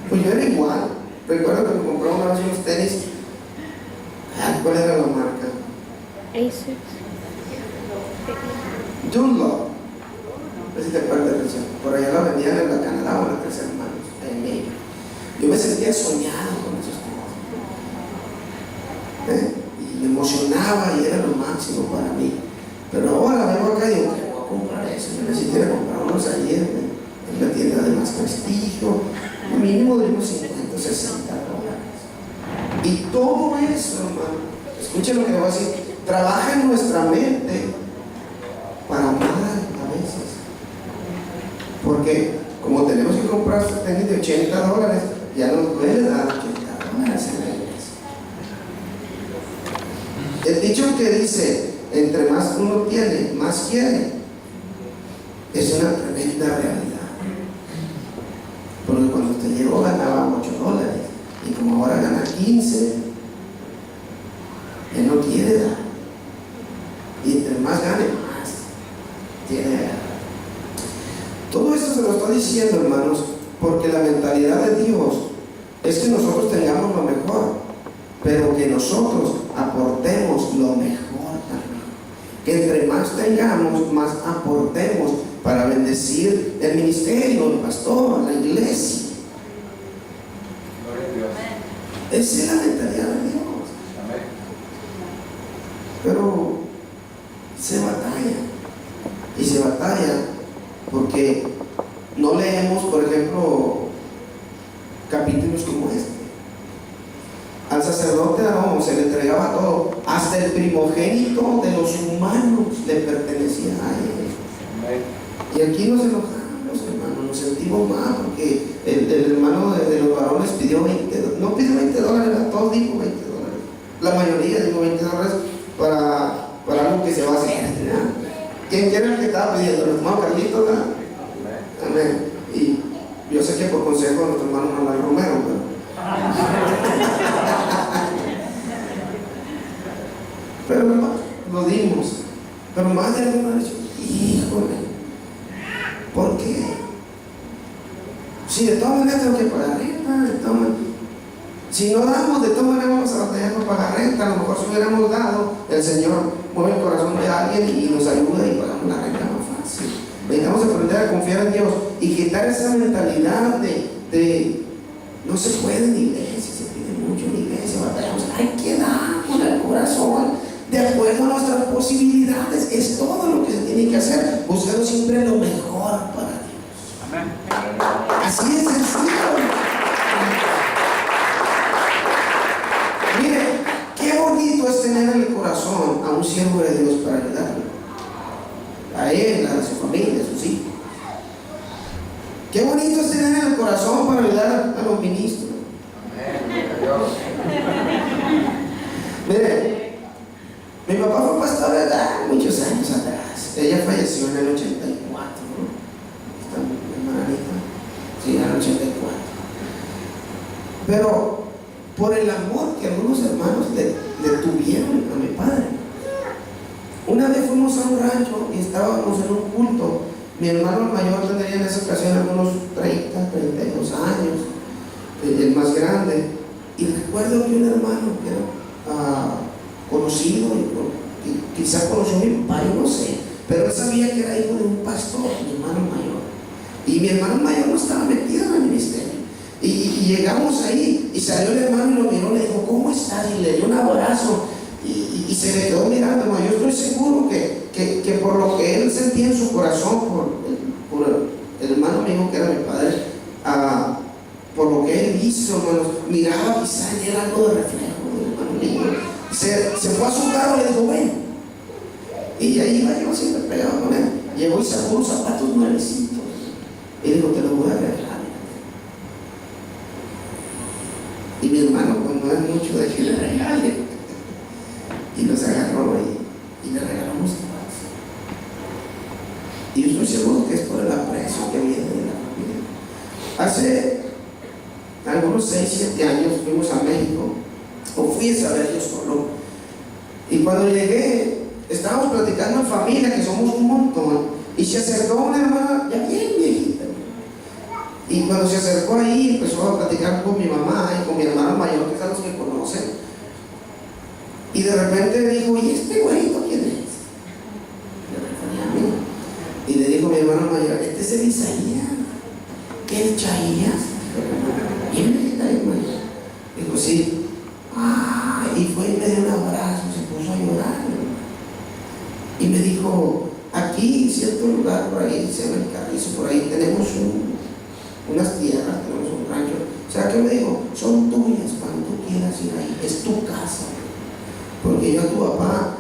Pues yo era igual. Recuerdo que me compré una vez unos tenis. ¿Cuál era la marca? Asus. Dunlop. No sé si te acuerdas de eso. Por allá la vendían en la Canadá o en la Tres Hermanos, en México. Yo me sentía soñado con esos tenis. Y me emocionaba y era lo máximo para mí. Pero ahora vengo acá y digo, ¿qué voy a comprar eso? Yo necesito ir a comprar unos ayer en la tienda de más prestigio. Mínimo de unos $50, $60. Y todo eso, hermano, escuchen lo que le voy a decir, trabaja en nuestra mente para mal a veces. Porque como tenemos que comprar tenis de $80, ya nos puede dar $80 en la iglesia. El dicho que dice, entre más uno tiene, más quiere, es una tremenda realidad. Porque cuando usted llegó ganaba $8 y como ahora gana 15, él no quiere dar. Y entre más gane, más tiene que dar. Todo esto se lo estoy diciendo, hermanos, porque la mentalidad de Dios es que nosotros tengamos lo mejor, pero que nosotros aportemos lo mejor también. Que entre más tengamos, más aportemos para bendecir el ministerio, el pastor, la iglesia. Esa es la mentalidad de Dios. Pero se batalla. Y se batalla porque no leemos, por ejemplo, capítulos como este. Al sacerdote Aarón se le entregaba todo, hasta el primogénito de los humanos le pertenecía a él. Y aquí nos enojamos, hermano, nos sentimos mal porque el hermano de los varones pidió $20, no pidió $20, todos dijo $20. La mayoría dijo $20 para algo que se va a hacer, ¿verdad? ¿Quién quiere el que estaba pidiendo? ¿El hermano Carlitos? ¿Verdad? Amén. Y yo sé que por consejo de nuestro hermano Manuel Romero, pero hermano, lo dimos. Pero más de alguna vez, híjole, ¿por qué? Si de todas maneras tengo que pagar renta, si no damos, de todas maneras vamos a batallar para pagar renta. A lo mejor si hubiéramos dado, el Señor mueve el corazón de alguien y nos ayuda y pagamos la renta más fácil. Necesitamos aprender a confiar en Dios y quitar esa mentalidad de no se puede en iglesia, se pide mucho en iglesia, batallamos, hay que dar con el corazón de acuerdo a nuestras posibilidades. Es todo lo que se tiene que hacer, buscando siempre lo mejor para Dios. Amén. Así es sencillo. Mire, qué bonito es tener en el corazón a un siervo de Dios para ayudarlo. a él, a su familia, a sus hijos. Qué bonito es tener el corazón para ayudar a los ministros. Mire, mi papá fue pastor muchos años atrás. Ella falleció en el 84, ¿no? Esta hermanita, sí, en el 84. Pero por el amor que algunos hermanos le tuvieron a mi padre. Una vez fuimos a un rancho y estábamos en un culto. Mi hermano mayor tendría en esa ocasión algunos 30, 32 años, el más grande. Y recuerdo que un hermano que era conocido, y quizás conoció a mi papá, yo no sé, pero él sabía que era hijo de un pastor, mi hermano mayor. Y mi hermano mayor no estaba metido en el ministerio. Y llegamos ahí y salió el hermano y lo miró, le dijo, ¿cómo estás? Y le dio un abrazo y se le quedó mirando. Yo estoy seguro que por lo que él sentía en su corazón, por el hermano mío que era mi padre, por lo que él hizo, hermanos, miraba quizá y era algo de reflejo del hermano mío. Se fue a su carro y le dijo, ven. Y ahí iba yo siempre pegado con él. Llegó y sacó unos zapatos nuevecitos. Y dijo, te los voy a regalar. Y mi hermano, pues no es mucho de que le regale. Y los agarró y le regaló unos zapatos. Y yo estoy seguro que es por el aprecio que viene de la familia. Hace algunos 6, 7 años fuimos a México, o fui a saber yo solo. Y cuando llegué, estábamos platicando en familia, que somos un montón, y se acercó una hermana ya bien viejita. Y cuando se acercó ahí, empezó a platicar con mi mamá y con mi hermano mayor, que son los que conocen. Y de repente dijo, ¿y este güeyito quién es? Le refería a mí. Y le dijo mi hermano mayor, este es el Isaías. ¿El Chaías? Y él me mayor. Dijo, sí. Y fue y me dio un abrazo, se puso a llorar. Y me dijo, aquí, en cierto lugar por ahí, se llama el Carrizo, por ahí tenemos unas tierras, tenemos un rancho. O sea, ¿qué me dijo? Son tuyas cuando tú quieras ir ahí, es tu casa. Porque yo a tu papá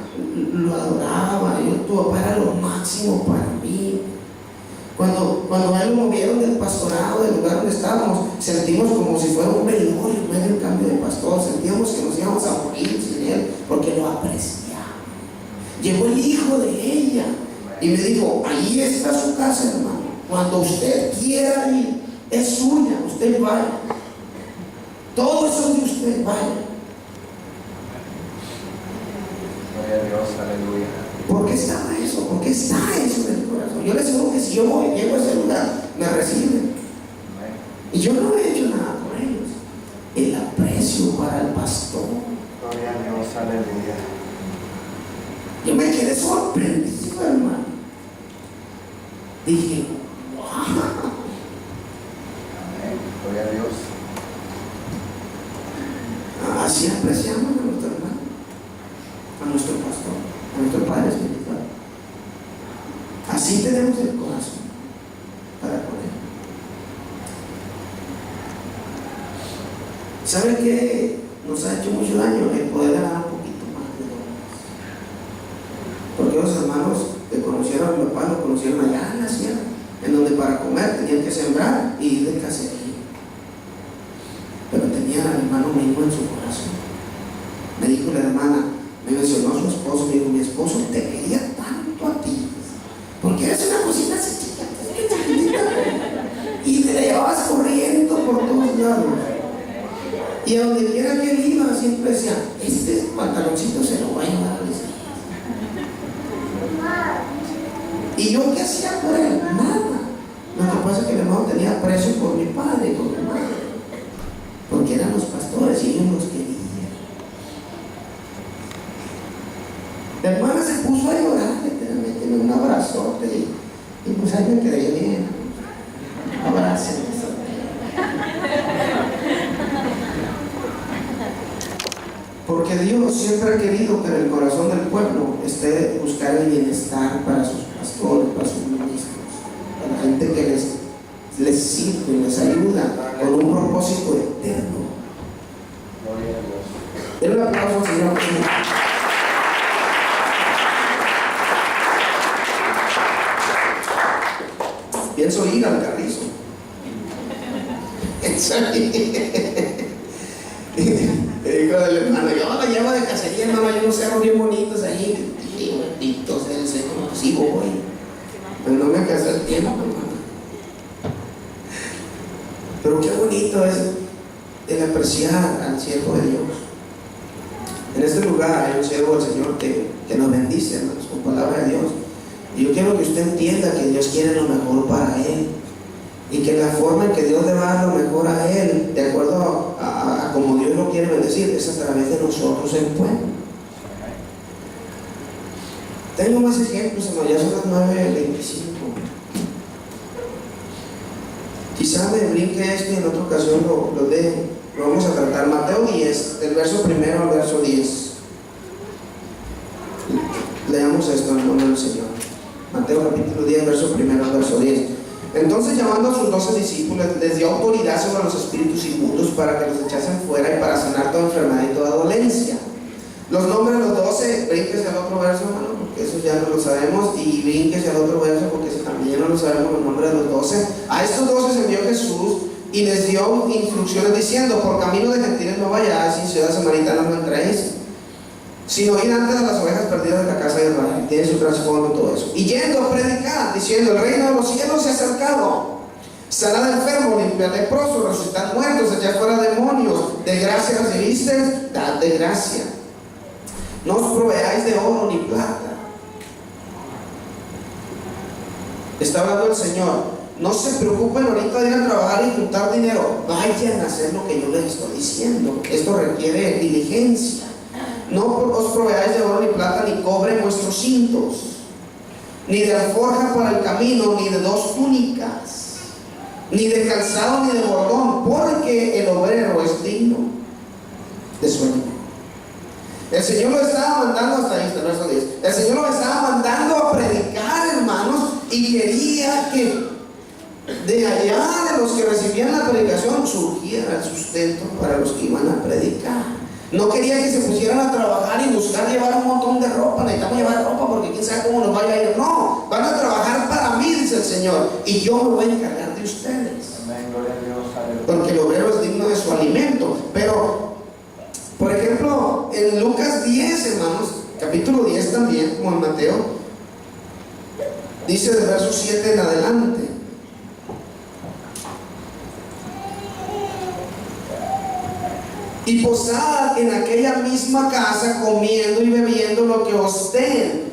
lo adoraba, tu papá era lo máximo para mí. Cuando a él lo movieron del pastorado, del lugar donde estábamos, sentimos como si fuera un velorio en medio del cambio de pastor. Sentíamos que nos íbamos a morir sin él, porque lo apreciaba. Llegó el hijo de ella y me dijo, ahí está su casa, hermano. Cuando usted quiera ir, es suya, usted vaya. Todo eso de usted, vaya. Gloria a Dios, aleluya. ¿Por qué está eso? ¿Por qué está eso en el corazón? Yo les digo que si yo voy, llego a ese lugar, me reciben. Y yo no he hecho nada por ellos. El aprecio para el pastor. Gloria a Dios, aleluya. Yo me quedé sorprendido, hermano. Dije, wow. Gloria a Dios. Así apreciamos a nuestro hermano, a nuestro pastor, a nuestro Padre espiritual. Así tenemos el corazón para con él. ¿Sabe qué nos ha hecho mucho daño? El poder ganar un poquito más de dólares. Porque los hermanos que conocieron a mi papá lo conocieron allá en la sierra, en donde para comer tenían que sembrar y ir de cacería. Pero tenía al hermano mismo en su corazón. Me dijo la hermana, me mencionó a su esposo, me dijo, mi esposo te quería tanto a ti, porque eres una cosita así chiquita, y te la llevabas corriendo por todos lados. Y a donde quiera que él iba, siempre decía, este pantaloncito se lo voy a llevar a Isaías. ¿Y yo qué hacía por él? Nada. Lo que pasa es que mi hermano tenía aprecio por mi padre y por mi madre, porque eran los pastores y ellos los querían. La hermana se puso a llorar, literalmente, me dio un abrazote y pues ahí me quedé bien. Abrazo. Porque Dios siempre ha querido que en el corazón del pueblo esté buscar el bienestar para sus pastores, para sus ministros, para la gente que les sirve, les ayuda con un propósito eterno. Gloria a Dios. Denle un aplauso al Señor. Y dijo el hermano, yo la llevo de cacería, hermano, hay unos cerros bien bonitos ahí. Y bendito sea el Señor, sí voy. Pero no me alcanza el tiempo, hermano. Pero qué bonito es el apreciar al siervo de Dios. En este lugar hay un siervo del Señor que nos bendice, hermanos, con palabra de Dios. Y yo quiero que usted entienda que Dios quiere lo mejor para él. Y que la forma en que Dios le va a dar lo mejor a él, de acuerdo a como Dios lo quiere bendecir, es a través de nosotros el pueblo. Tengo más ejemplos, hermano, ya son las 9:25. Quizá me brinque esto y en otra ocasión lo dejo. Lo vamos a tratar. Mateo 10, del verso 1 al verso 10. Leamos esto en el nombre del Señor. Mateo capítulo 10, verso 1 al verso 10. Entonces, llamando a sus 12 discípulos, les dio autoridad sobre los espíritus inmundos para que los echasen fuera y para sanar toda enfermedad y toda dolencia. Los nombres de los 12, brínquese al otro verso, hermano, porque eso ya no lo sabemos, y brínquese al otro verso, porque eso también no lo sabemos, los nombres de los 12. A estos 12 se envió Jesús y les dio instrucciones diciendo: por camino de gentiles no vayáis, y ciudad samaritana no entréis, sino ir antes a las ovejas perdidas de la casa de Israel. Tiene su trasfondo todo eso. Y yendo a predicar, diciendo: el reino de los cielos se ha acercado. Sanad enfermos, limpiad leprosos, resucitad muertos, echad fuera demonios. De gracia recibisteis, dad de gracia. No os proveáis de oro ni plata. Está hablando el Señor. No se preocupen ahorita de ir a trabajar y juntar dinero. Vayan a hacer lo que yo les estoy diciendo. Esto requiere diligencia. No os proveáis de oro ni plata ni cobre en vuestros cintos, ni de alforja para el camino, ni de 2 túnicas, ni de calzado ni de bordón, porque el obrero es digno de su ayuda. El Señor lo estaba mandando, hasta ahí está el verso 10. El Señor lo estaba mandando a predicar, hermanos, y quería que de allá de los que recibían la predicación surgiera el sustento para los que iban a predicar. No quería que se pusieran a trabajar y buscar llevar un montón de ropa. Necesitamos llevar ropa porque quién sabe cómo nos vaya a ir. No, van a trabajar para mí, dice el Señor, y yo me voy a encargar de ustedes. Amén, gloria a Dios, aleluya. Porque el obrero es digno de su alimento. Pero, por ejemplo, en Lucas 10, hermanos, capítulo 10 también, como en Mateo, dice del verso 7 en adelante: y posad en aquella misma casa, comiendo y bebiendo lo que os den,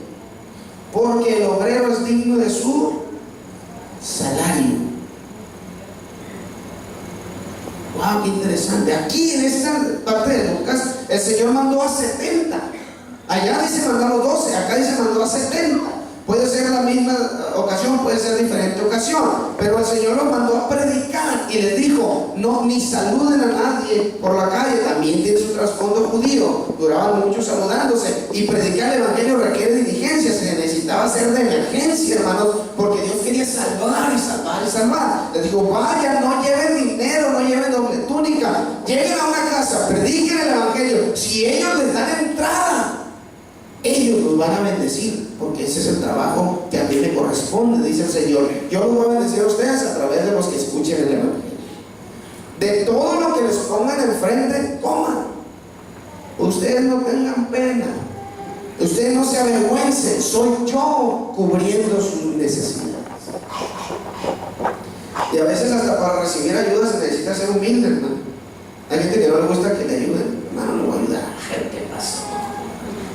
porque el obrero es digno de su salario. Wow, qué interesante. Aquí en esta parte de Lucas, el Señor mandó a 70. Allá dice mandó a los 12, acá dice mandó a 70. Puede ser la misma ocasión, puede ser diferente ocasión, pero el Señor los mandó a predicar y les dijo: no, ni saluden a nadie por la calle. También tiene su trasfondo judío, duraban mucho saludándose, y predicar el evangelio requiere diligencia. Se necesitaba hacer de emergencia, hermanos, porque Dios quería salvar y salvar y salvar. Les dijo: vayan, no lleven dinero, no lleven doble túnica, lleguen a una casa, prediquen el evangelio. Si ellos les dan entrada, ellos los van a bendecir, porque ese es el trabajo que a mí me corresponde, dice el Señor. Yo los voy a bendecir a ustedes a través de los que escuchen el evangelio. De todo lo que les pongan enfrente, coman. Ustedes no tengan pena, ustedes no se avergüencen. Soy yo cubriendo sus necesidades. Y a veces hasta para recibir ayuda se necesita ser humilde, hermano. Hay gente que no le gusta que le ayuden. Hermano, no voy a ayudar. ¿Qué pasa?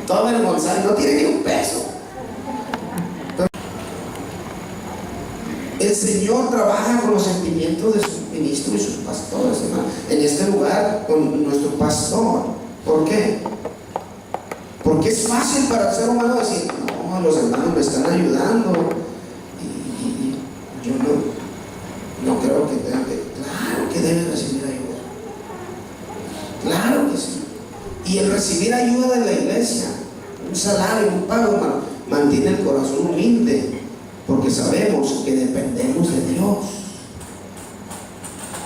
Todo vergonzado, no tiene ni un peso. El Señor trabaja con los sentimientos de sus ministros y sus pastores, hermano. En este lugar, con nuestro pastor. ¿Por qué? Porque es fácil para el ser humano decir: no, los hermanos me están ayudando y yo no creo que tenga que. Claro que deben recibir ayuda. Claro que sí. Y el recibir ayuda de la iglesia, un salario, un pago, hermano, mantiene el corazón humilde, porque sabemos que dependemos de Dios.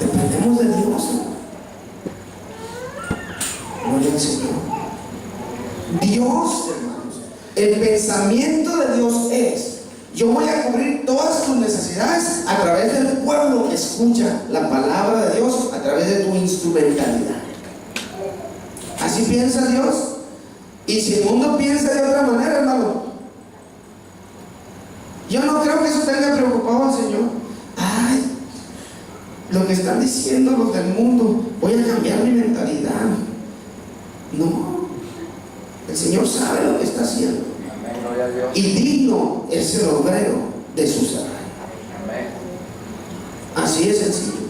Dependemos de Dios, hermano. Gloria al Señor. Dios, hermanos, el pensamiento de Dios es: Yo voy a cubrir todas tus necesidades a través del pueblo que escucha la palabra de Dios, a través de tu instrumentalidad. Así piensa Dios. Y si el mundo piensa de otra manera, hermano, yo no creo que eso tenga preocupado al Señor. Ay, lo que están diciendo los del mundo, voy a cambiar mi mentalidad. No, el Señor sabe lo que está haciendo. Amén, gloria a Dios. Y digno es el obrero de su salario. Amén. Así es sencillo.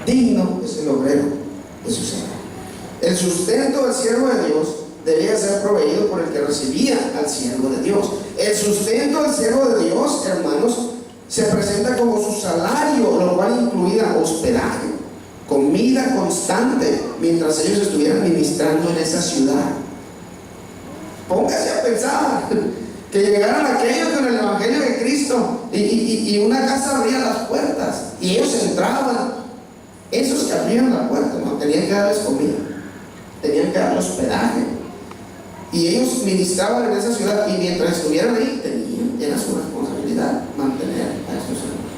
Digno es el obrero de su salario. El sustento del siervo de Dios debía ser proveído por el que recibía al siervo de Dios. El sustento del siervo de Dios, hermanos, se presenta como su salario, lo cual incluía hospedaje, comida constante, mientras ellos estuvieran ministrando en esa ciudad. Póngase a pensar que llegaran aquellos con el Evangelio de Cristo y una casa abría las puertas y ellos entraban. Esos que abrían la puerta, no tenían que darles comida, tenían que darles hospedaje. Y ellos ministraban en esa ciudad, y mientras estuvieran ahí, era su responsabilidad mantener a estos hermanos.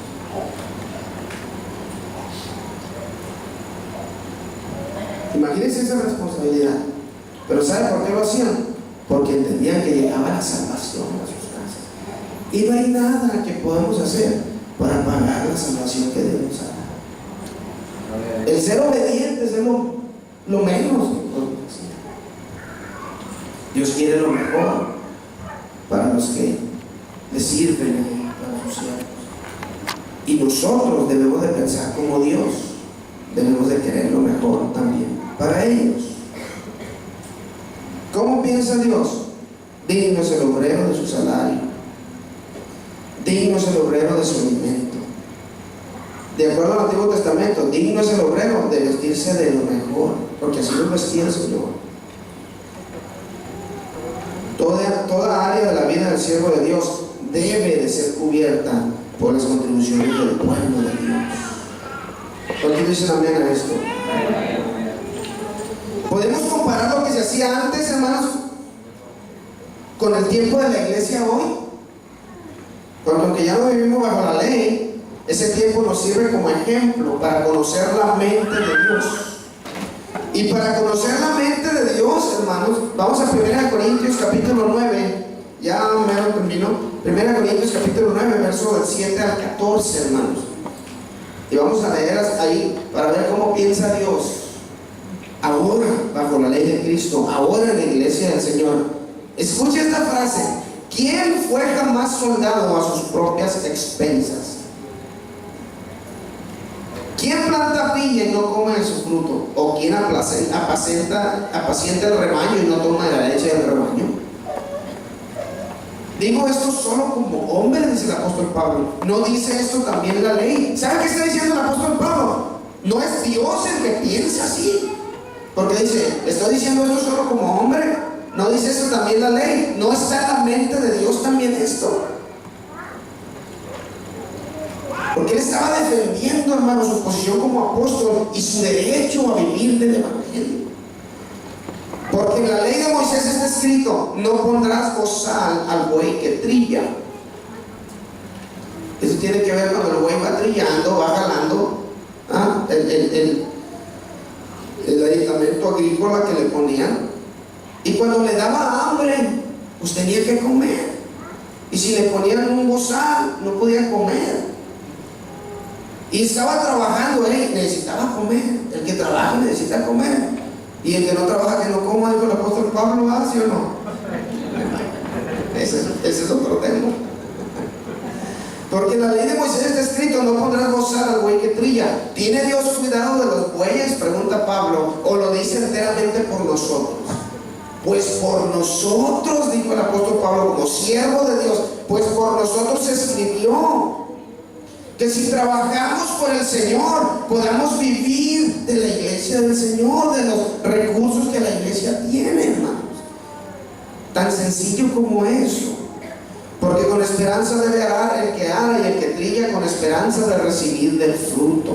Imagínense esa responsabilidad. Pero ¿sabe por qué lo hacían? Porque entendían que llegaba la salvación a sus casas. Y no hay nada que podamos hacer para pagar la salvación que Dios nos ha dado. El ser obediente es lo menos que podemos hacer. Dios quiere lo mejor para los que le sirven, para sus siervos. Y nosotros debemos de pensar como Dios. Debemos de querer lo mejor también para ellos. ¿Cómo piensa Dios? Digno es el obrero de su salario. Digno es el obrero de su alimento. De acuerdo al Antiguo Testamento, digno es el obrero de vestirse de lo mejor, porque así lo vestía el Señor. Toda área de la vida del siervo de Dios debe de ser cubierta por las contribuciones del pueblo de Dios. ¿Cuántos dicen amén a esto? ¿Podemos comparar lo que se hacía antes, hermanos, con el tiempo de la iglesia hoy? Porque aunque ya no vivimos bajo la ley, ese tiempo nos sirve como ejemplo para conocer la mente de Dios. Y para conocer la mente de Dios, hermanos, vamos a 1 Corintios capítulo 9. Ya mero termino. 1 Corintios capítulo 9, verso del 7 al 14, hermanos. Y vamos a leer ahí para ver cómo piensa Dios ahora bajo la ley de Cristo, ahora en la iglesia del Señor. Escuche esta frase: ¿quién fue jamás soldado a sus propias expensas? ¿Quién planta viña y no come de su fruto? ¿O quién apacienta el rebaño y no toma de la leche del rebaño? Digo esto solo como hombre, dice el apóstol Pablo. ¿No dice esto también la ley? ¿Sabe qué está diciendo el apóstol Pablo? No es Dios el que piensa así. Porque dice, estoy diciendo esto solo como hombre. ¿No dice esto también la ley? ¿No está en la mente de Dios también esto? Porque él estaba defendiendo, hermano, su posición como apóstol y su derecho a vivir del Evangelio. Porque en la ley de Moisés está escrito: no pondrás bozal al buey que trilla. Eso tiene que ver cuando el buey va trillando, va jalando el aditamento agrícola que le ponían. Y cuando le daba hambre, pues tenía que comer. Y si le ponían un bozal, no podía comer. Y estaba trabajando, necesitaba comer. El que trabaja necesita comer. Y el que no trabaja, que no coma, dijo el apóstol Pablo, ¿sí o no? Ese es otro tema. Porque en la ley de Moisés está escrito: no pondrás bozal al buey que trilla. ¿Tiene Dios cuidado de los bueyes? Pregunta Pablo. ¿O lo dice enteramente por nosotros? Pues por nosotros, dijo el apóstol Pablo, como siervo de Dios, pues por nosotros se escribió que si trabajamos por el Señor, podamos vivir de la iglesia del Señor, de los recursos que la iglesia tiene, hermanos. Tan sencillo como eso. Porque con esperanza debe arar el que ara, y el que trilla con esperanza de recibir del fruto.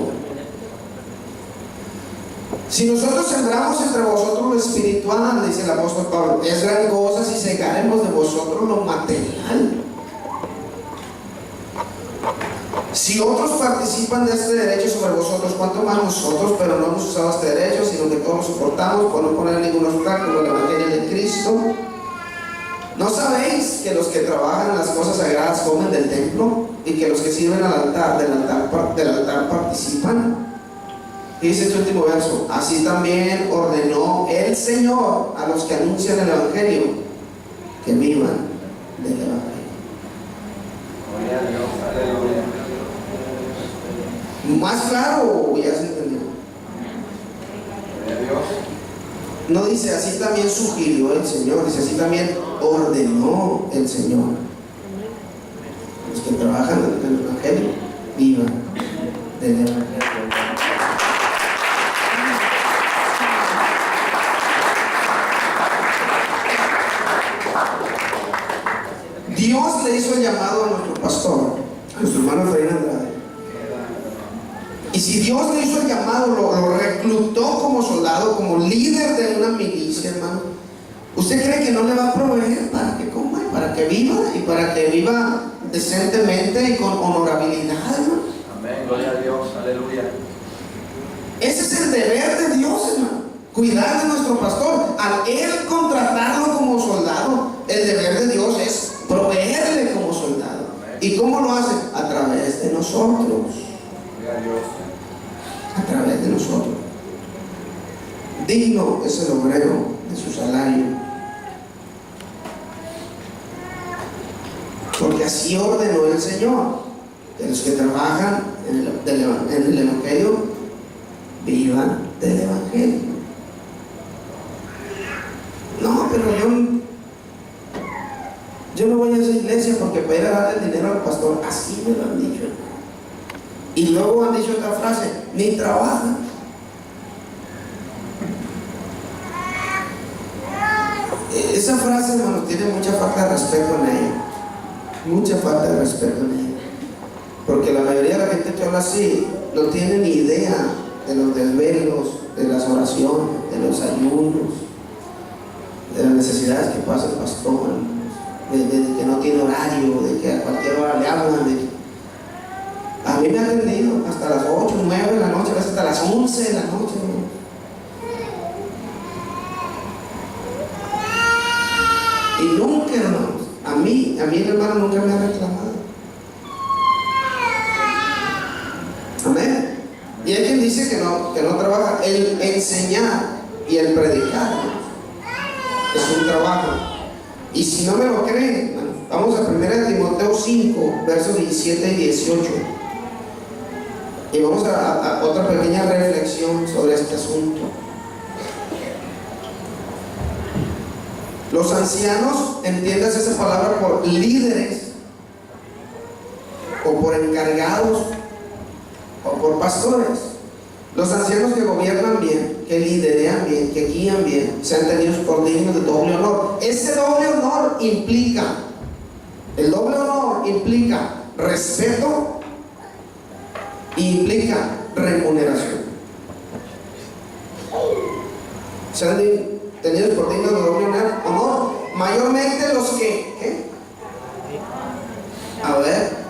Si nosotros sembramos entre vosotros lo espiritual, dice el apóstol Pablo, es gran cosa si segaremos de vosotros lo material. Si otros participan de este derecho sobre vosotros, ¿cuánto más nosotros? Pero no hemos usado este derecho, sino que todos lo soportamos por no poner ningún obstáculo al Evangelio de Cristo. ¿No sabéis que los que trabajan las cosas sagradas comen del templo y que los que sirven al altar, del altar participan? Y dice este último verso: así también ordenó el Señor a los que anuncian el Evangelio que vivan del Evangelio. Gloria a Dios, aleluya. Más claro, ya se entendió. Gloria a Dios. No dice así también sugirió el Señor, dice así también ordenó el Señor. Los que trabajan en el Evangelio vivan del Evangelio. Dios le hizo el llamado a nuestro pastor, a nuestro hermano Efraín Andrade. Y si Dios le hizo el llamado, lo reclutó como soldado, como líder de una milicia, hermano, ¿usted cree que no le va a proveer para que coma, para que viva y para que viva decentemente y con honorabilidad, hermano? Amén, gloria a Dios, aleluya. Ese es el deber de Dios, hermano. Cuidar de nuestro pastor. Al él contratarlo como soldado, el deber de Dios es proveerle como soldado. ¿Y cómo lo hace? A través de nosotros. Gloria a Dios. A través de nosotros. Digno es el obrero de su salario, porque así ordenó el Señor, que los que trabajan en el Evangelio vivan del Evangelio. No, pero yo no voy a esa iglesia porque para ir a darle dinero al pastor. Así me lo han dicho. Y luego han dicho otra frase: ni trabajan. Esa frase, hermano, tiene mucha falta de respeto en ella. Mucha falta de respeto en ella. Porque la mayoría de la gente que habla así no tiene ni idea de los desvelos, de las oraciones, de los ayunos, de las necesidades que pasa el pastor, de que no tiene horario, de que a cualquier hora le hablan. A mí me ha atendido hasta las 8, 9 de la noche, a veces hasta las 11 de la noche, ¿no? Y nunca, hermanos, a mí el hermano nunca me ha reclamado. Amén. Y hay quien dice que no trabaja. El enseñar y el predicar, ¿no? Es un trabajo. Y si no me lo creen, vamos a 1 Timoteo 5, versos 17 y 18. Y vamos a otra pequeña reflexión sobre este asunto. Los ancianos, entiendas esa palabra por líderes, o por encargados, o por pastores. Los ancianos que gobiernan bien, que liderean bien, que guían bien, sean tenidos por dignos de doble honor. Ese doble honor implica respeto e implica remuneración. Sean tenidos por dignos de doble honor, mayormente los que, ¿qué? A ver,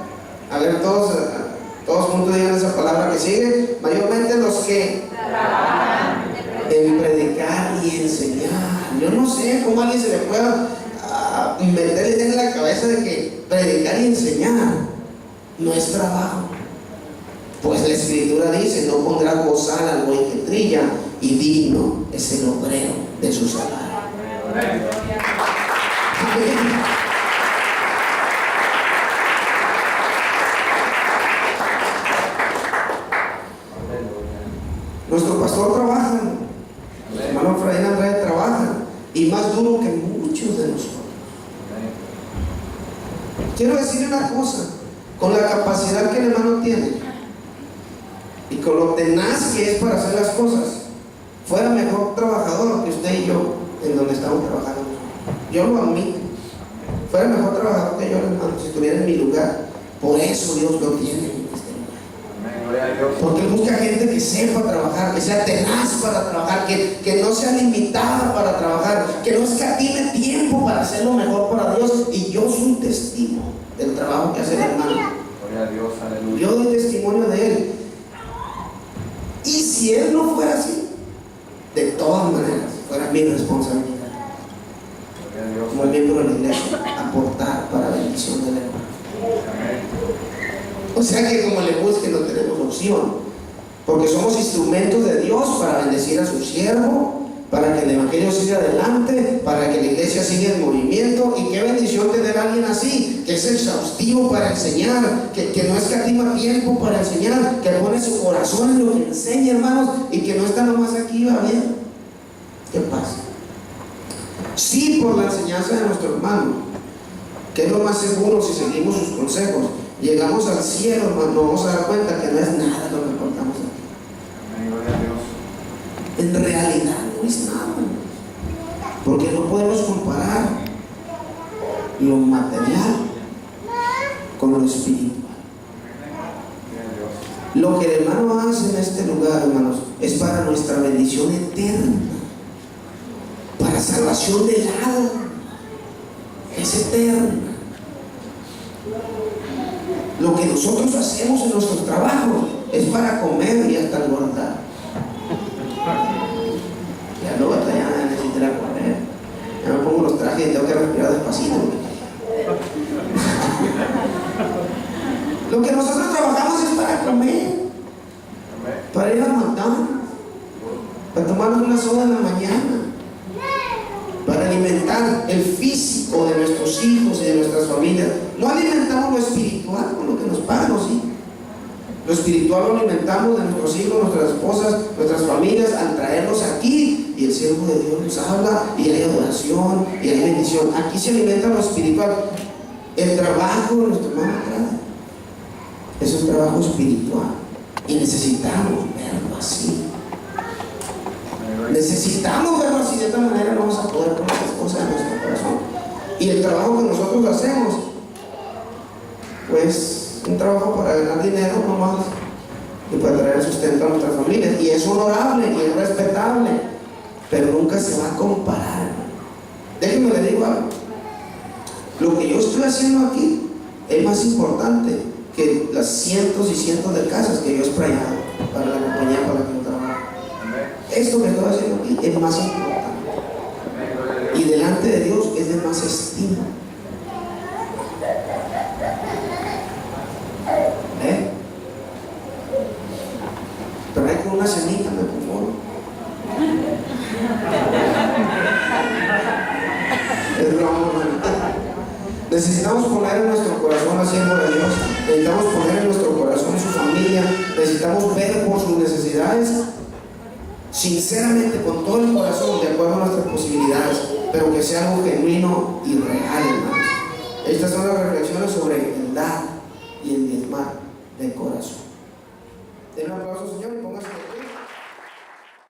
todos juntos digan esa palabra que sigue. Mayormente los que trabajan en predicar y enseñar. Yo no sé cómo a alguien se le pueda meterle en la cabeza de que predicar y enseñar no es trabajo. Pues la Escritura dice: no pondrás bozal al buey que trilla, y digno es el obrero de su salario. Amén. Nuestro pastor trabaja, hermano Efraín Andrade trabaja, y más duro que muchos de nosotros. Quiero decirle una cosa: con la capacidad que el hermano tiene y con lo tenaz que es para hacer las cosas, fuera mejor trabajador que usted y yo en donde estamos trabajando. Yo lo admito. Fuera mejor trabajador que yo, hermano, si estuviera en mi lugar. Por eso Dios lo tiene en este lugar. Porque busca gente que sepa trabajar, que sea tenaz para trabajar, que no sea limitada para trabajar, que no escatime tiempo para hacer lo mejor para Dios. Y yo soy un testigo del trabajo que hace el hermano. Gloria a Dios, aleluya. Yo doy testimonio de él. Y si él no fuera así, de todas maneras, fuera mi responsabilidad Gloria a Dios. como miembro de la iglesia, aportar para la bendición del hermano. Amén. O sea que como le busque no tenemos opción, porque somos instrumentos de Dios para bendecir a su siervo, para que el evangelio siga adelante, para que la iglesia siga en movimiento. Y qué bendición tener a alguien así, que es exhaustivo para enseñar, que no escatima tiempo para enseñar, que pone su corazón en lo que enseña, hermanos, y que no está nomás aquí, va bien. ¿Qué pasa? Sí, por la enseñanza de nuestro hermano, que es lo más seguro si seguimos sus consejos, llegamos al cielo, hermano, nos vamos a dar cuenta que no es nada lo que aportamos aquí. Amén. Gloria a Dios. En realidad no es nada, porque no podemos comparar lo material con lo espiritual. Gloria a Dios. Lo que el hermano hace en este lugar, hermanos, es para nuestra bendición eterna, para salvación del alma, es eterna. Lo que nosotros hacemos en nuestros trabajos es para comer y hasta engordar. Ya luego hasta ya necesito ir a comer. Ya me pongo los trajes y tengo que respirar despacito. Lo que nosotros trabajamos es para comer, Amén. para ir a McDonald's, para tomarnos una soda en la mañana, para alimentar el físico de nuestros hijos y de nuestras familias. No alimentamos lo espiritual con lo que nos pagan, ¿sí? Lo espiritual lo alimentamos de nuestros hijos, nuestras esposas, nuestras familias, al traerlos aquí, y el siervo de Dios nos habla, y hay adoración, y hay bendición. Aquí se alimenta lo espiritual. El trabajo de nuestro hermano es un trabajo espiritual, y necesitamos verlo así. Necesitamos verlo así, de esta manera no vamos a poder poner las cosas en nuestro corazón. Y el trabajo que nosotros hacemos, pues un trabajo para ganar dinero nomás y para traer sustento a nuestras familias, y es honorable y es respetable, pero nunca se va a comparar. Déjenme le digo algo: lo que yo estoy haciendo aquí es más importante que las cientos y cientos de casas que yo he sprayado para la compañía para la que yo trabajo. Amén. Esto que estoy haciendo aquí es más importante, Amén. Gloria a Dios. y delante de Dios es de más estima. Trae con una cenita, me conformo. Es broma, hermano. Necesitamos poner en nuestro corazón al siervo de Dios. Necesitamos poner en nuestro corazón su familia. Necesitamos ver por sus necesidades sinceramente, con todo el corazón, de acuerdo a nuestras posibilidades, pero que sea algo genuino y real, hermanos. Estas son las reflexiones sobre el dar y el diezmar de corazón. Den un aplauso, Señor, y póngase.